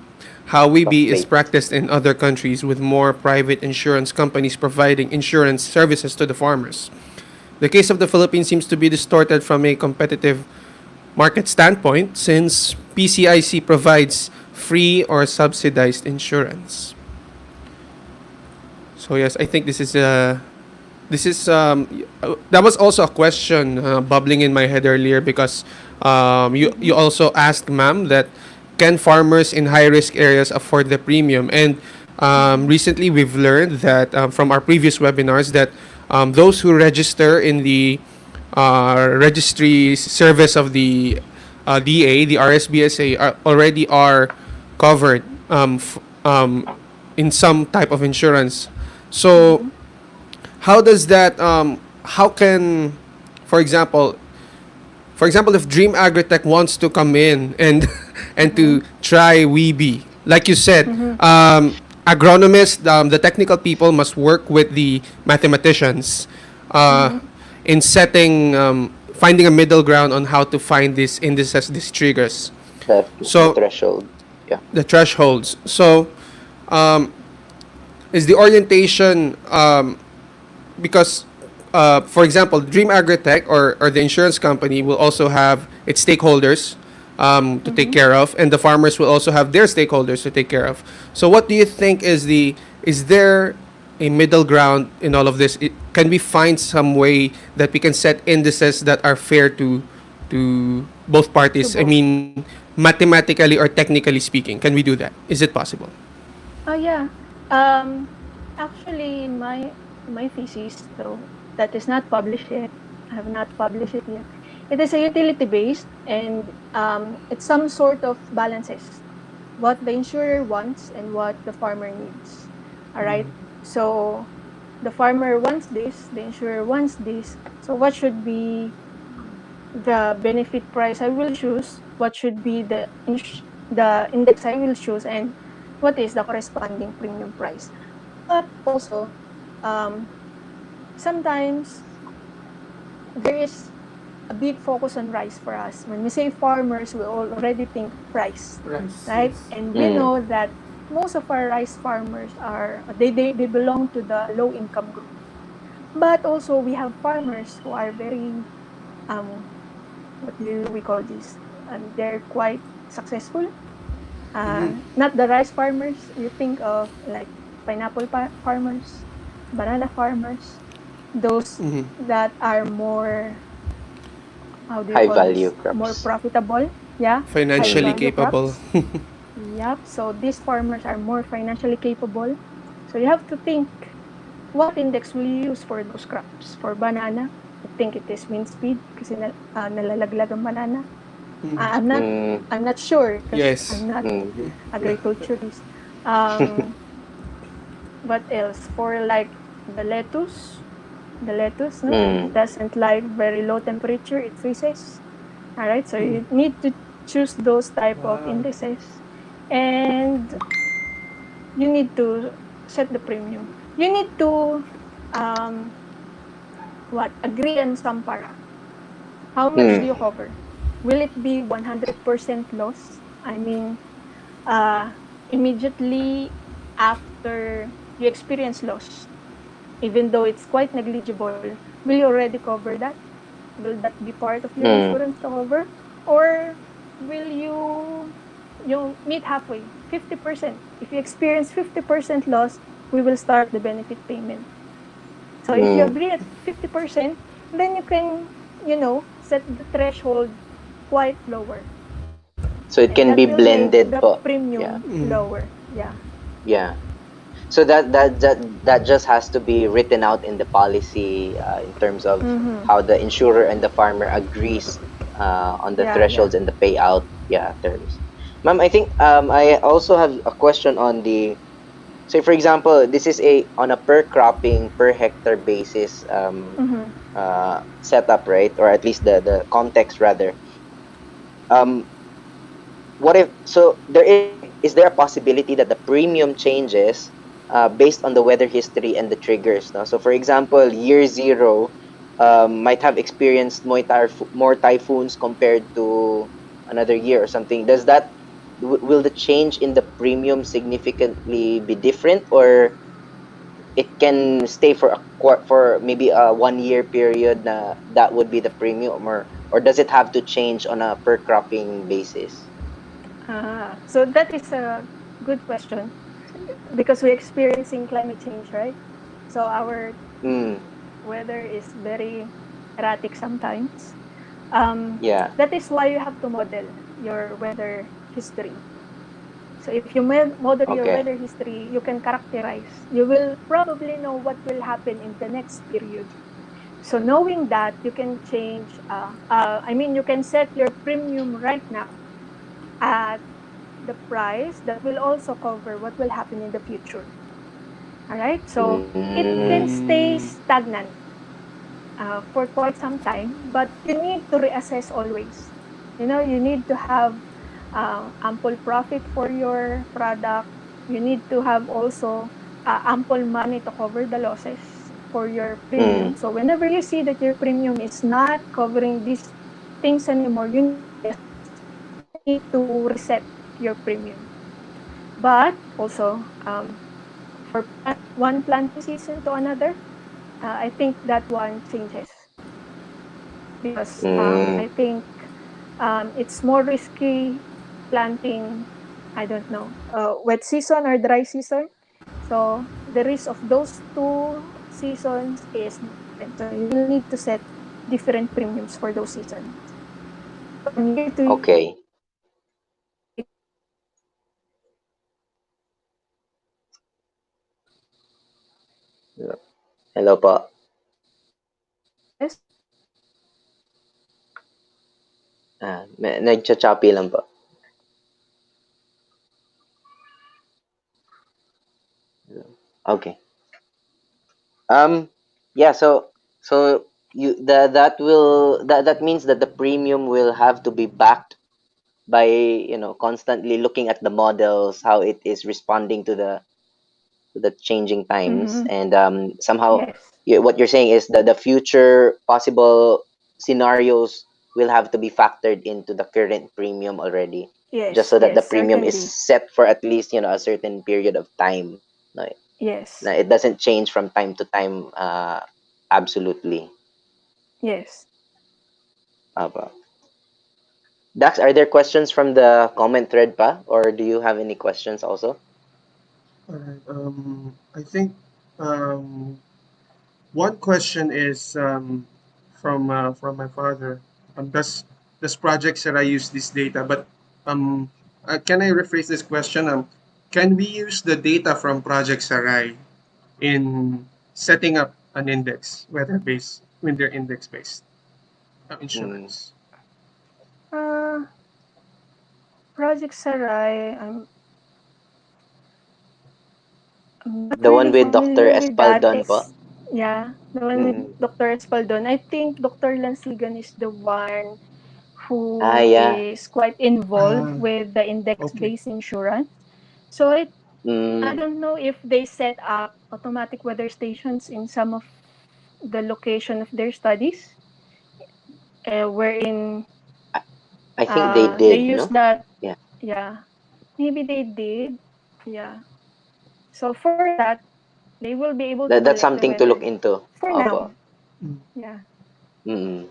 how of WIBI is bait. practiced in other countries with more private insurance companies providing insurance services to the farmers. The case of the Philippines seems to be distorted from a competitive market standpoint since PCIC provides free or subsidized insurance. So yes, I think this is that was also a question bubbling in my head earlier because you Mm-hmm. also asked, ma'am, that can farmers in high risk areas afford the premium? And Mm-hmm. recently we've learned that from our previous webinars that those who register in the registry service of the DA, the RSBSA, already are covered in some type of insurance. So Mm-hmm. how does that how can, for example, if Dream Agritech wants to come in and and Mm-hmm. to try WIBI, like you said, Mm-hmm. agronomists, the technical people must work with the mathematicians uh, Mm-hmm. in setting finding a middle ground on how to find these indices, these triggers. The So threshold. Yeah. the thresholds. So is the orientation because for example, Dream Agritech or the insurance company will also have its stakeholders to take Mm-hmm. care of, and the farmers will also have their stakeholders to take care of. So, what do you think is there a middle ground in all of this? Can we find some way that we can set indices that are fair to both To parties? I both. mean, mathematically or technically speaking, can we do that? Is it possible? Oh yeah. Um, Actually, my thesis, though that is not published yet, I have not published it yet. It is a utility based, and it's some sort of balances what the insurer wants and what the farmer needs. All right. So the farmer wants this, the insurer wants this. So what should be the benefit price I will choose? What should be the index I will choose, and what is the corresponding premium price? But also, um, sometimes there is a big focus on rice for us. When we say farmers, we already think rice, Rice, right? yes. And we Mm, know that most of our rice farmers are they belong to the low income group. But also we have farmers who are very um what do we call this? They're quite successful. Not the rice farmers you think of, like pineapple farmers, banana farmers, those that are more, how do you High call value this? More crops. profitable. Yeah, high Financially Mm. value capable. crops. Yep. So these farmers are more financially capable. So you have to think what index will you use for those crops. For banana, I think it is wind speed kasi nalalaglag ang banana. Ah, I'm not Mm. I'm not sure because Yes. I'm not Mm. agriculturist. Um, what else? For like the lettuce, no, it Mm. doesn't like very low temperature. It freezes. All right, so you need to choose those type of Wow. indices, and you need to set the premium. You need to um, agree on some part. How much do you Mm. cover? Will it be 100% loss? I mean, uh, immediately after you experience loss, even though it's quite negligible, will you already cover that? Will that be part of your Mm. insurance to cover? Or will you meet halfway, 50%? If you experience 50% loss, we will start the benefit payment. So if you Mm. agree at 50%, then you can, set the threshold quite lower. So it And can that be will make blended the po. Yeah. premium lower. Yeah. Yeah. So that just has to be written out in the policy in terms of Mm-hmm. how the insurer and the farmer agrees on the Yeah, yeah. thresholds and the payout, yeah, terms. Ma'am, I think I also have a question on the, say for example, this is a on a per cropping per hectare basis Mm-hmm. setup, right? Or at least the context rather. Um, what if, so is there a possibility that the premium changes based on the weather history and the triggers, no? So for example, year zero might have experienced more typhoons compared to another year or something. Does that will the change in the premium significantly be different, or it can stay for for maybe a 1 year period na that would be the premium, or does it have to change on a per cropping basis? So that is a good question because we're experiencing climate change, right? So our Mm, weather is very erratic sometimes. yeah. That is why you have to model your weather history. So if you model your Okay. weather history, you can characterize. You will probably know what will happen in the next period. So knowing that, you can change. You can set your premium right now at the price that will also cover what will happen in the future. All right. So it can Mm, stay stagnant for quite some time, but you need to reassess always. You need to have ample profit for your product. You need to have also ample money to cover the losses for your premium. mm. So whenever you see that your premium is not covering these things anymore, you need to reassess. You need to reset your premium. But also, for one planting season to another, I think that one changes because Mm. I think it's more risky planting, I don't know, wet season or dry season. So the risk of those two seasons is different. So you will need to set different premiums for those seasons. From year to year, Okay. Hello po. yes. Nagcha-choppy lang po. Okay. Um, yeah, so you that means that the premium will have to be backed by, constantly looking at the models, how it is responding to the changing times, Mm-hmm. and somehow Yes. what you're saying is that the future possible scenarios will have to be factored into the current premium already. just Yes, so that the yes, premium is certainly. set for at least a certain period of time. No, Yes, it doesn't change from time to time. Absolutely. yes. Aba. Dax, are there questions from the comment thread pa, or do you have any questions also? All right. I think um, one question is from my father. Does project Sarai use this data? But um, can I rephrase this question? Can we use the data from Project Sarai in setting up an index, whether based when they're index based Mm. insurance? Uh, Project Sarai, I'm not The one really with Dr. familiar with that. Espaldon po? Yeah, the one with Mm. Dr. Espaldon. I think Dr. Lansigan is the one Ah, who yeah. is quite involved Ah, with the okay. index-based insurance. So I Mm. don't know if they set up automatic weather stations in some of the location of their studies, wherein I, I think they they did, use no? that. Yeah. Yeah, maybe they did. Yeah. So for that, they will be able to That's collect the something to look weather into. for now. Opo. Mm. Yeah. Mm.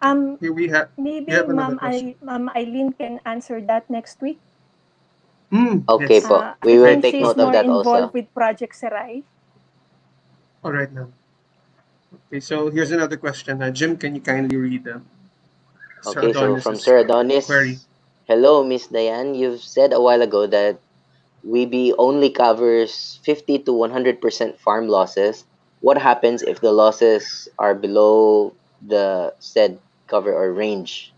Um, Here we maybe have another question. Ma'am Eileen can answer that next week. Okay Yes. po. I We will think Thanks, take she's note Papa. of more that involved also. with Project Serai. All right now. Okay, so here's another question. Jim, can you kindly read Sir Okay, so from Adonis's Sir query? Adonis, hello, Miss Diane. You've said a while ago that WIBI only covers 50 to 100% farm losses. What happens if the losses are below the said cover or range?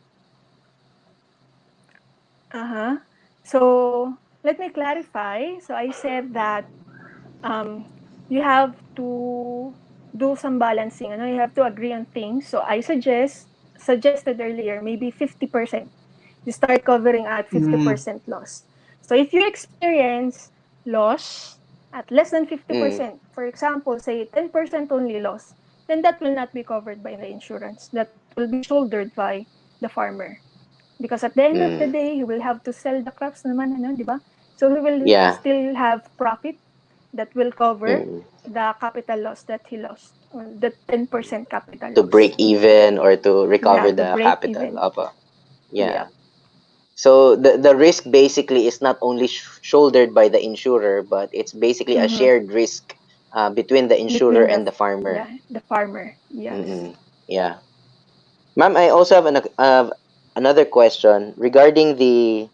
Uh-huh. So let me clarify. So I said that um, you have to do some balancing. You have to agree on things. So I suggested earlier maybe 50%. You start covering at Mm, 50% loss. So if you experience loss at less than Mm, 50%, for example, say 10% only loss, then that will not be covered by the insurance. That will be shouldered by the farmer. Because at the end of the mm, day, he will have to sell the crops naman, di ba? So he will yeah. still have profit that will cover Mm. the capital loss that he lost, or the 10% capital To break loss. even or to Yeah, recover to the break capital. even. Apa. Yeah. Yeah. So the risk basically is not only shouldered by the insurer, but it's basically a Mm-hmm. shared risk between the insurer Between and the farmer. the farmer. Yes. Mm-mm. Yeah. Ma'am, I also have another question regarding the.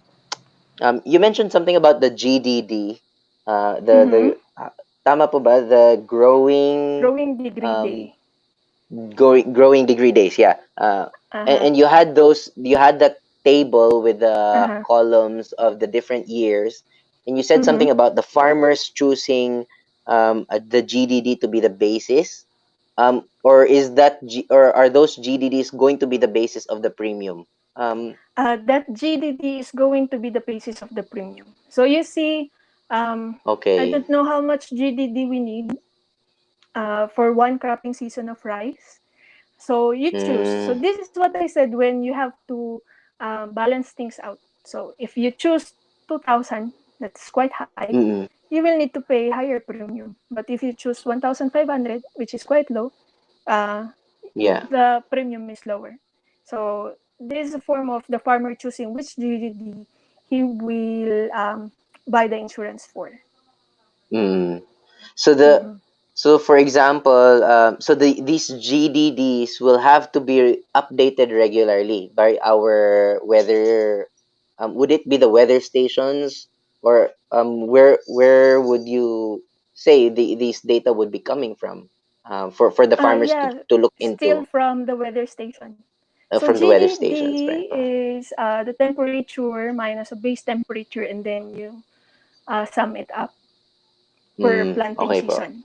You mentioned something about the GDD. The Mm-hmm. tama po ba the growing Growing degree um day. growing degree days, yeah. Uh-huh. And you had that table with the Uh-huh. columns of the different years, and you said Mm-hmm. something about the farmers choosing the GDD to be the basis. Or is or are those GDDs going to be the basis of the premium? That GDD is going to be the basis of the premium. So you see, I Okay. don't know how much GDD we need for one cropping season of rice. So you choose. So Mm, this is what I said when you have to balance things out. So if you choose 2,000, that's quite high. mm, You will need to pay higher premium. But if you choose 1,500, which is quite low, uh, yeah. the premium is lower. So this is a form of the farmer choosing which GDD he will buy the insurance for. Mm. So the Mm-hmm. so for example, so these GDDs will have to be updated regularly by our weather. Would it be the weather stations, or where would you say these data would be coming from? For the farmers Yeah, to look still into from the weather station. So from the weather stations, right? GDD is the temperature minus a base temperature, and then you sum it up per planting Okay po. season.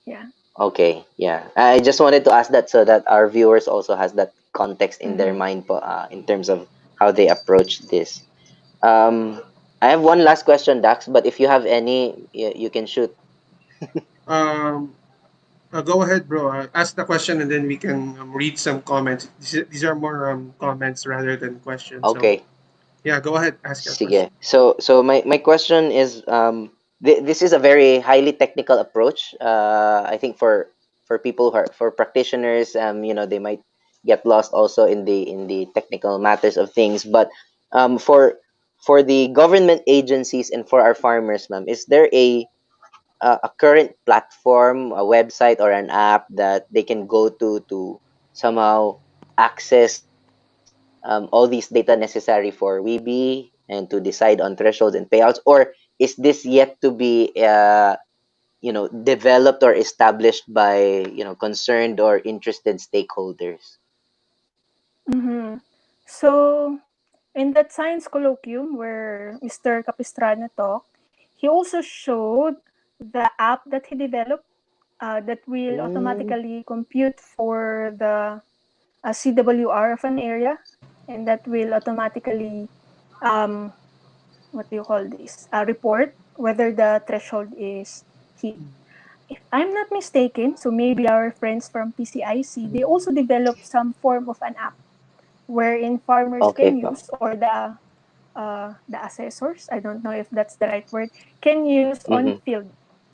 Yeah. Okay, yeah. I just wanted to ask that so that our viewers also has that context in their Mm-hmm. mind po, in terms of how they approach this. Um, I have one last question, Dax, but if you have any, you can shoot. um, go ahead, bro. Ask the question and then we can read some comments. These are more comments rather than questions. So Okay. Yeah, go ahead. Ask your Sige. question. So my question is this is a very highly technical approach. I think for people who are for practitioners, they might get lost also in the technical matters of things. But for the government agencies and for our farmers, ma'am, is there a current platform, a website, or an app that they can go to somehow access all these data necessary for WIBI and to decide on thresholds and payouts, or is this yet to be developed or established by concerned or interested stakeholders? Mm-hmm. So, in that science colloquium where Mr. Capistrano talked, he also showed the app that he developed that will Mm, automatically compute for the CWR of an area, and that will automatically, um, what do you call this, report whether the threshold is hit. If I'm not mistaken, so maybe our friends from PCIC, they also developed some form of an app wherein farmers okay can po. use, or the assessors, I don't know if that's the right word, can use on Mm-hmm. field,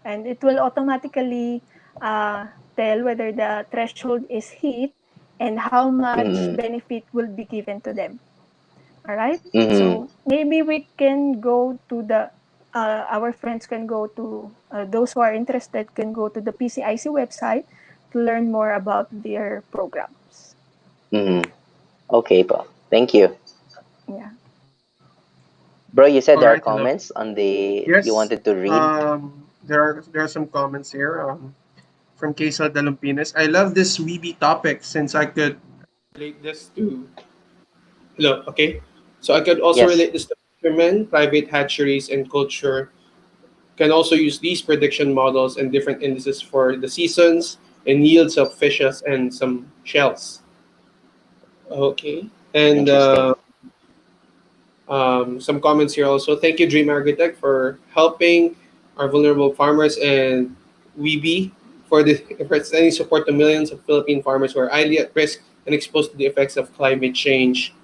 and it will automatically tell whether the threshold is hit and how much Mm-hmm. benefit will be given to them. All right. Mm-hmm. So maybe we can go to the our friends can go to those who are interested can go to the PCIC website to learn more about their programs. Mm-hmm. Okay po. Thank you. Yeah. Bro, you said All there are right, hello. comments on the you Yes, wanted to read? there are some comments here from Queso Dalumpines. I love this weeby topic since I could relate this to hello. Okay, so I could also Yes. relate this to fishermen, private hatcheries, and culture. Can also use these prediction models and different indices for the seasons and yields of fishes and some shells. Okay, and Interesting. some comments here also. Thank you, Dream Architect, for helping our vulnerable farmers, and WIBI for the for extending support to millions of Philippine farmers who are highly at risk and exposed to the effects of climate change.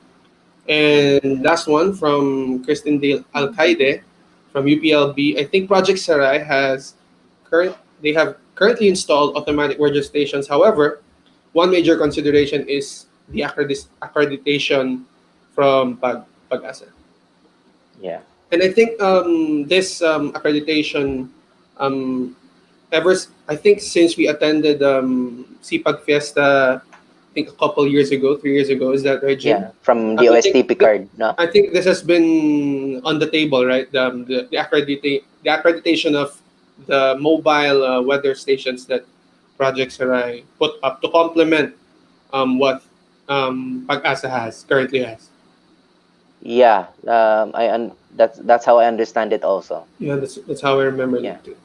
And last one from Kristen Dale Alcaide from UPLB. I think Project Sarai has they have currently installed automatic weather stations. However, one major consideration is the accreditation from Pag-asa. Yeah. And I think this accreditation, um, I think since we attended CPAG Fiesta, I think a couple years ago, 3 years ago, is that right, Jim? Yeah. From the I think OSTP card, no? I think this has been on the table, right? The accreditation of the mobile weather stations that Project Sarai put up to complement what Pag-asa currently has. Yeah. That's how I understand it also. Yeah, that's how I remember Yeah. it too.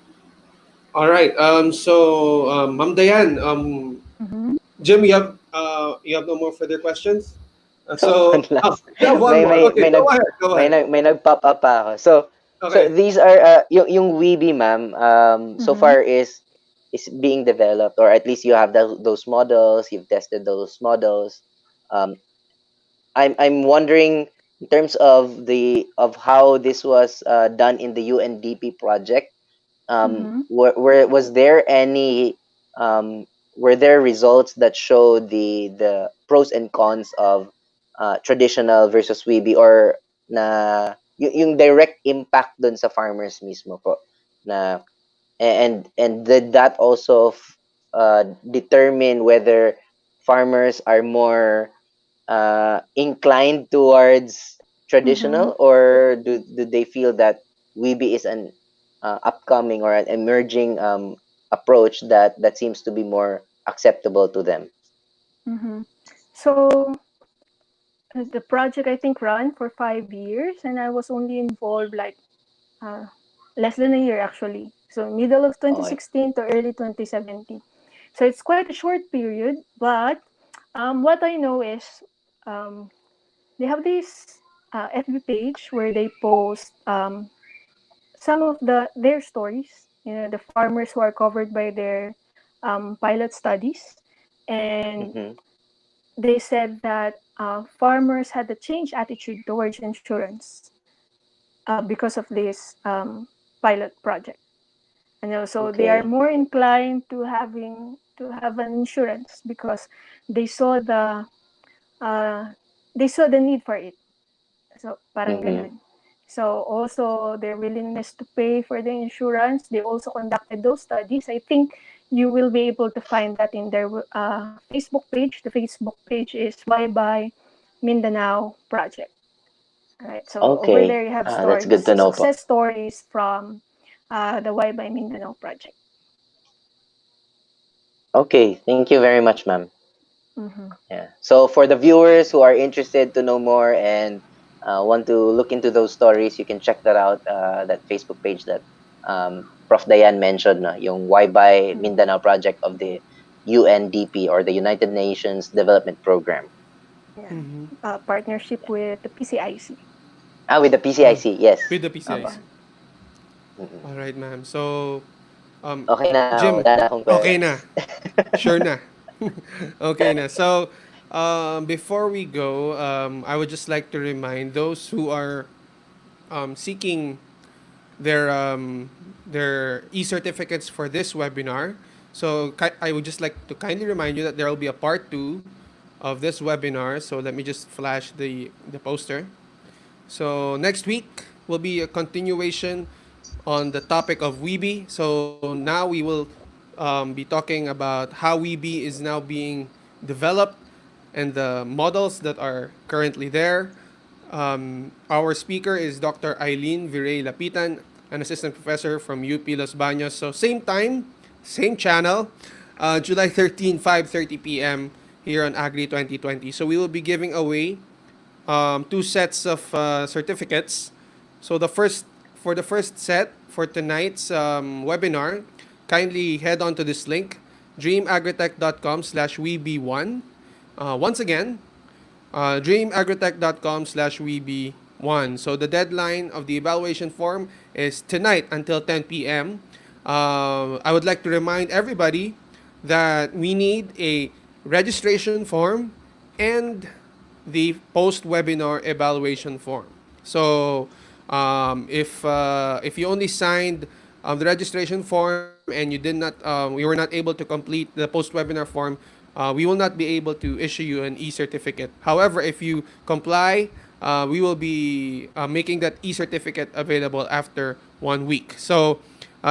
All right. So, Ma'am Dayan, Mm-hmm. Jim, you have no more further questions. One Oh, last. you have one may more. may Okay, may go nag ahead. Go ahead. may nag-pop up pa ako. So Okay. these are yung Weeby, ma'am, so Mm-hmm. far is being developed, or at least you have those models, you've tested those models. um I'm wondering in terms of the of how this was done in the UNDP project. Mm-hmm. Was there any were there results that show the pros and cons of traditional versus Weeby, or na yung direct impact dun sa farmers mismo po, na and did that also determine whether farmers are more inclined towards Mm-hmm. traditional, or do they feel that Weeby is an upcoming or an emerging approach that seems to be more acceptable to them? Mm-hmm. So the project I think ran for 5 years, and I was only involved like uh, less than a year actually. So middle of Okay. 2016 to early 2017. So it's quite a short period, but what I know is um, they have this FB page where they post some of their stories. You know, the farmers who are covered by their pilot studies, and Mm-hmm. they said that farmers had a change attitude towards insurance because of this pilot project. And also, they are Okay. more inclined to have an insurance because they saw the uh, they saw the need for it. So parang Mm-hmm. ganun. So also their willingness to pay for the insurance, they also conducted those studies. I think you will be able to find that in their Facebook page. The Facebook page is WIBI Mindanao Project. All right. So over Okay. there you have That's good stories, to know po. success stories from the WIBI Mindanao Project. Okay. Thank you very much, ma'am. Mm-hmm. Yeah. So for the viewers who are interested to know more and want to look into those stories, you can check that out. That Facebook page that Prof. Dayan mentioned, no? Yung Why Mm-hmm. Mindanao project of the UNDP or the United Nations Development Program. Yeah. Mm-hmm. Partnership with the PCIC. Ah, with the Oh, PCIC. Yes. with the Apa. PCIC. Mm-hmm. Mm-mm. All right, ma'am. So, um, Okay na. Jim, Wala na akong okay queries. na. Sure na. Okay na. So, before we go, I would just like to remind those who are seeking their e-certificates for this webinar. So I would just like to kindly remind you that there will be a part two of this webinar. So let me just flash the poster. So next week will be a continuation on the topic of WIBI. So now we will be talking about how WIBI is now being developed and the models that are currently there. Our speaker is Dr. Eileen Virey Lapitan, an assistant professor from UP Los Baños. So same time, same channel, July 13, 5:30 p.m. here on Agri 2020. So we will be giving away two sets of certificates. So for the first set for tonight's webinar, kindly head on to this link, dreamagritech.com/web1. Once again, dreamagritech.com/web1. So the deadline of the evaluation form is tonight until 10 p.m. I would like to remind everybody that we need a registration form and the post-webinar evaluation form. So if you only signed the registration form and we were not able to complete the post-webinar form, we will not be able to issue you an e-certificate. However, if you comply, we will be making that e-certificate available after 1 week. So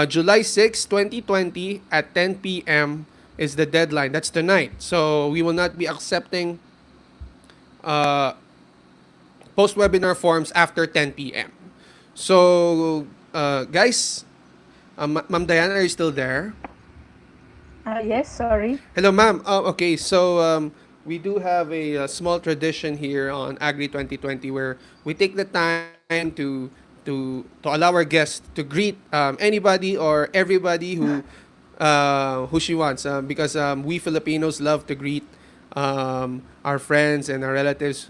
July 6, 2020 at 10 p.m. is the deadline. That's tonight. So we will not be accepting uh, post-webinar forms after 10 p.m. So, guys, Ma'am Diana, are you still there? Yes, sorry. Hello, ma'am. Okay, so we do have a small tradition here on Agri 2020 where we take the time to allow our guests to greet anybody or everybody who she wants because we Filipinos love to greet our friends and our relatives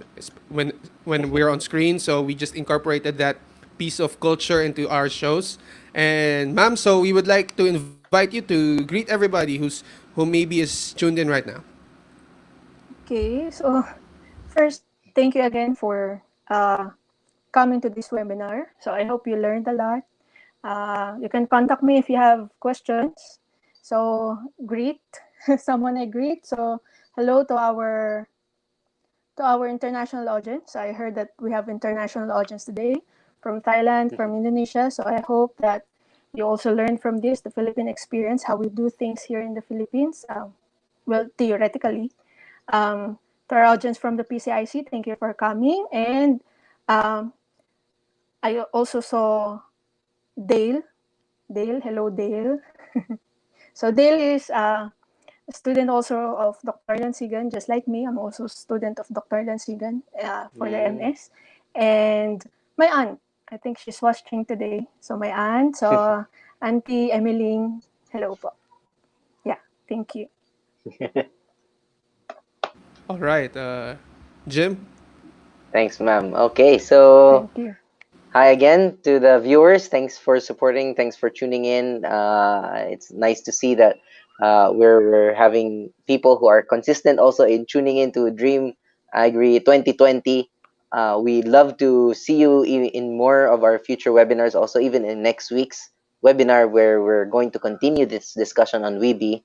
when we're on screen. So we just incorporated that piece of culture into our shows. And ma'am, so we would like to invite you to greet everybody who maybe is tuned in right now. Okay, so first, thank you again for coming to this webinar. So I hope you learned a lot. You can contact me if you have questions. So greet someone I greet. So hello to our international audience. I heard that we have international audience today from Thailand, from Indonesia. So I hope that you also learn from this, the Philippine experience, how we do things here in the Philippines. Well, theoretically. To our audience from the PCIC, thank you for coming. And um, I also saw Dale. Dale, hello, Dale. So Dale is a student also of Dr. Lansigan, just like me. I'm also a student of Dr. Lansigan for the Mm. MS. And my aunt, I think she's watching today. So my aunt, so Auntie Emeline, hello po. Yeah, thank you. All right, Jim. Thanks, ma'am. Okay, so Thank you. hi again to the viewers. Thanks for supporting. Thanks for tuning in. It's nice to see that We're having people who are consistent also in tuning into Dream Agri 2020. We love to see you in more of our future webinars, also even in next week's webinar where we're going to continue this discussion on WIBI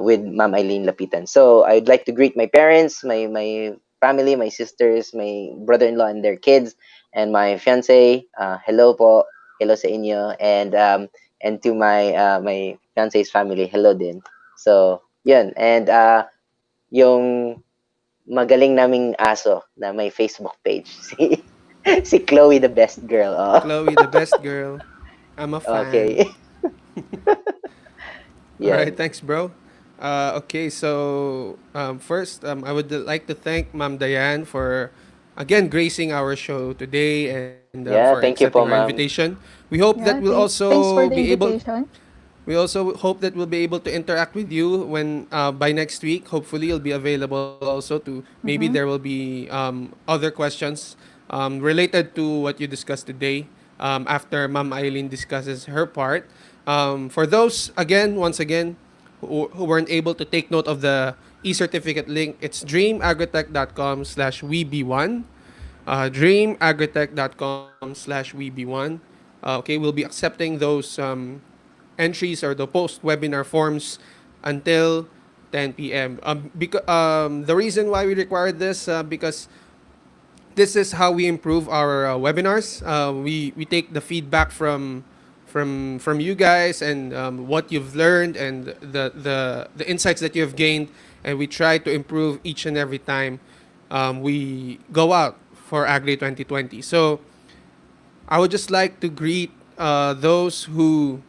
with Ma'am Eileen Lapitan. So I'd like to greet my parents, my family, my sisters, my brother-in-law and their kids, and my fiance. Hello po, hello sa inyo, and to my fiance's family, hello din. So yun, and yung magaling naming aso na may Facebook page, si Chloe the best girl. Oh, Chloe, the best girl. I'm a fan. okay. All right, Yan. thanks, bro. Okay, so first, I would like to thank Ma'am Diane for again gracing our show today and for Yeah, thank you accepting po, our ma'am. invitation. We hope that Yeah, we'll thanks for also the be able. invitation. We also hope that we'll be able to interact with you when by next week. Hopefully, you'll be available also to maybe Mm-hmm. there will be other questions related to what you discussed today after Ma'am Eileen discusses her part. For those, again, once again, who weren't able to take note of the e-certificate link, it's dreamagritech.com/web1. Dreamagritech.com/web1. Okay, we'll be accepting those entries or the post webinar forms until 10 p.m. The reason why we require this because this is how we improve our webinars. We take the feedback from you guys and what you've learned and the insights that you have gained, and we try to improve each and every time we go out for Agri 2020. So I would just like to greet those who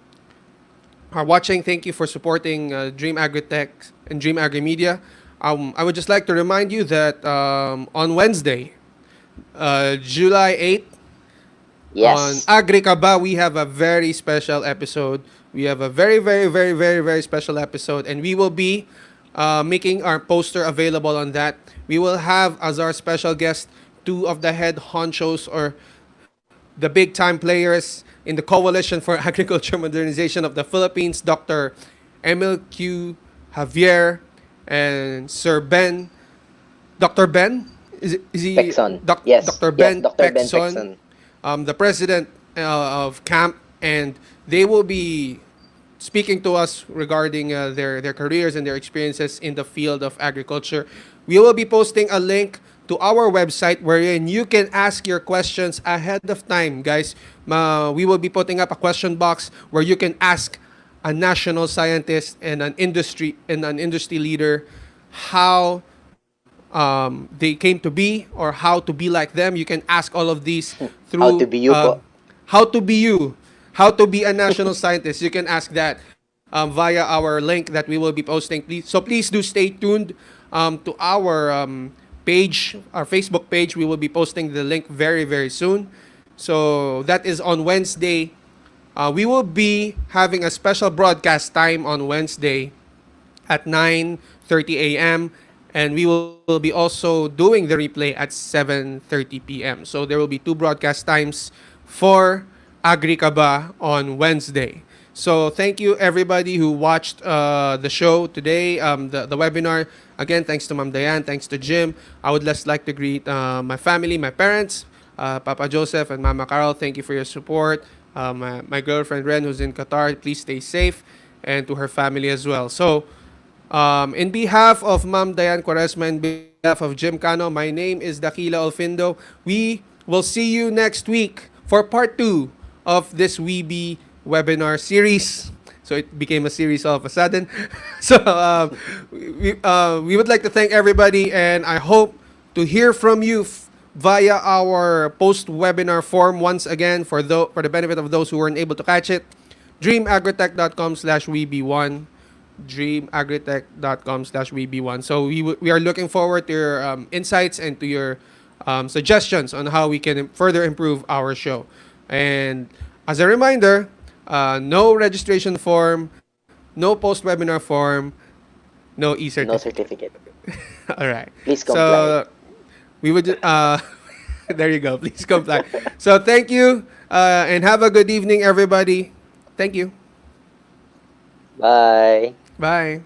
are watching. Thank you for supporting Dream Agritech and Dream Agri Media. I would just like to remind you that on Wednesday, July 8th, on Yes. Agrikaba, we have a very special episode. We have a very, very, very, very, very special episode, and we will be making our poster available on that. We will have as our special guest two of the head honchos or the big time players in the Coalition for Agriculture Modernization of the Philippines, Dr. Emil Q. Javier and Sir Ben. Dr. Ben? Is he Pexon. Yes. Dr. Yes, Ben Dr. Ben Pexon, Pexon. the president of CAMP, and they will be speaking to us regarding their careers and their experiences in the field of agriculture. We will be posting a link to our website wherein you can ask your questions ahead of time, guys. We will be putting up a question box where you can ask a national scientist and an industry leader how they came to be or how to be like them. You can ask all of these How to through be you po. how to be you, how to be a national scientist. You can ask that via our link that we will be posting. Please do stay tuned to our page, our Facebook page. We will be posting the link very very soon. So that is on Wednesday. We will be having a special broadcast time on Wednesday at 9:30 a.m. and we will be also doing the replay at 7:30 p.m. So there will be two broadcast times for Agrikaba on Wednesday. So thank you everybody who watched the show today, the webinar. Again, thanks to Ma'am Diane, thanks to Jim. I would just like to greet my family, my parents, Papa Joseph and Mama Carol. Thank you for your support. My girlfriend Ren, who's in Qatar, please stay safe, and to her family as well. So in behalf of Ma'am Diane Quaresma and behalf of Jim Cano, my name is Dakila Olfindo. We will see you next week for part 2 of this WIBI webinar series. So it became a series all of a sudden. So we would like to thank everybody, and I hope to hear from you via our post-webinar form once again for the benefit of those who weren't able to catch it. dreamagritech.com/web1 dreamagritech.com/web1. So we are looking forward to your insights and to your suggestions on how we can further improve our show. And as a reminder, no registration form, no post-webinar form, no No e-certificate. certificate. All right. Please comply. So we would there you go. Please comply. So thank you and have a good evening, everybody. Thank you. Bye. Bye.